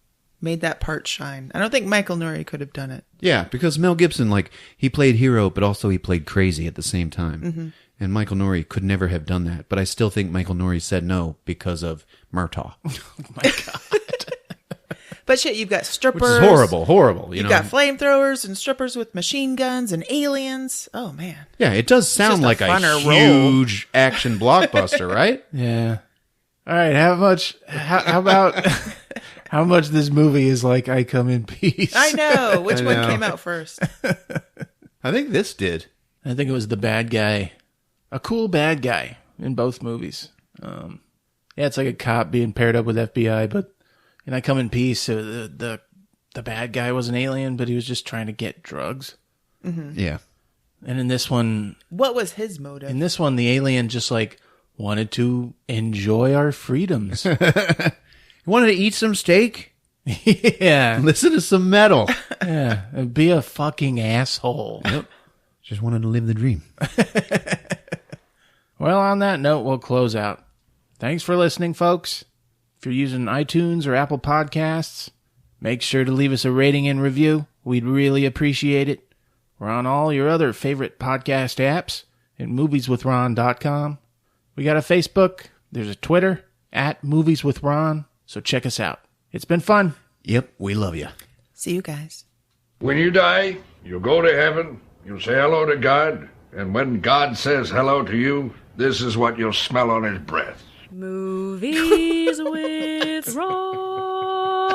Made that part shine. I don't think Michael Nouri could have done it. Yeah, because Mel Gibson, like, he played hero, but also he played crazy at the same time. Mm-hmm. And Michael Nouri could never have done that. But I still think Michael Nouri said no because of Murtaugh. But shit, you've got strippers. Which is horrible. You've got flamethrowers and strippers with machine guns and aliens. Oh, man. Yeah, it does sound just a like a funner huge action blockbuster, right? Yeah. All right. How about how much this movie is like I Come in Peace? I know. Which one came out first? I think this did. I think it was the bad guy. A cool bad guy in both movies. Yeah, it's like a cop being paired up with FBI, but in I Come in Peace, the bad guy was an alien, but he was just trying to get drugs. Mm-hmm. Yeah. And in this one... What was his motive? In this one, the alien just like wanted to enjoy our freedoms. You wanted to eat some steak? Yeah. Listen to some metal. Yeah. And be a fucking asshole. Yep. Just wanted to live the dream. Well, on that note, we'll close out. Thanks for listening, folks. If you're using iTunes or Apple Podcasts, make sure to leave us a rating and review. We'd really appreciate it. We're on all your other favorite podcast apps at movieswithron.com. We got a Facebook. There's a Twitter @movieswithron. So check us out. It's been fun. Yep, we love you. See you guys. When you die, you'll go to heaven, you'll say hello to God, and when God says hello to you, this is what you'll smell on his breath. Movies with Ron.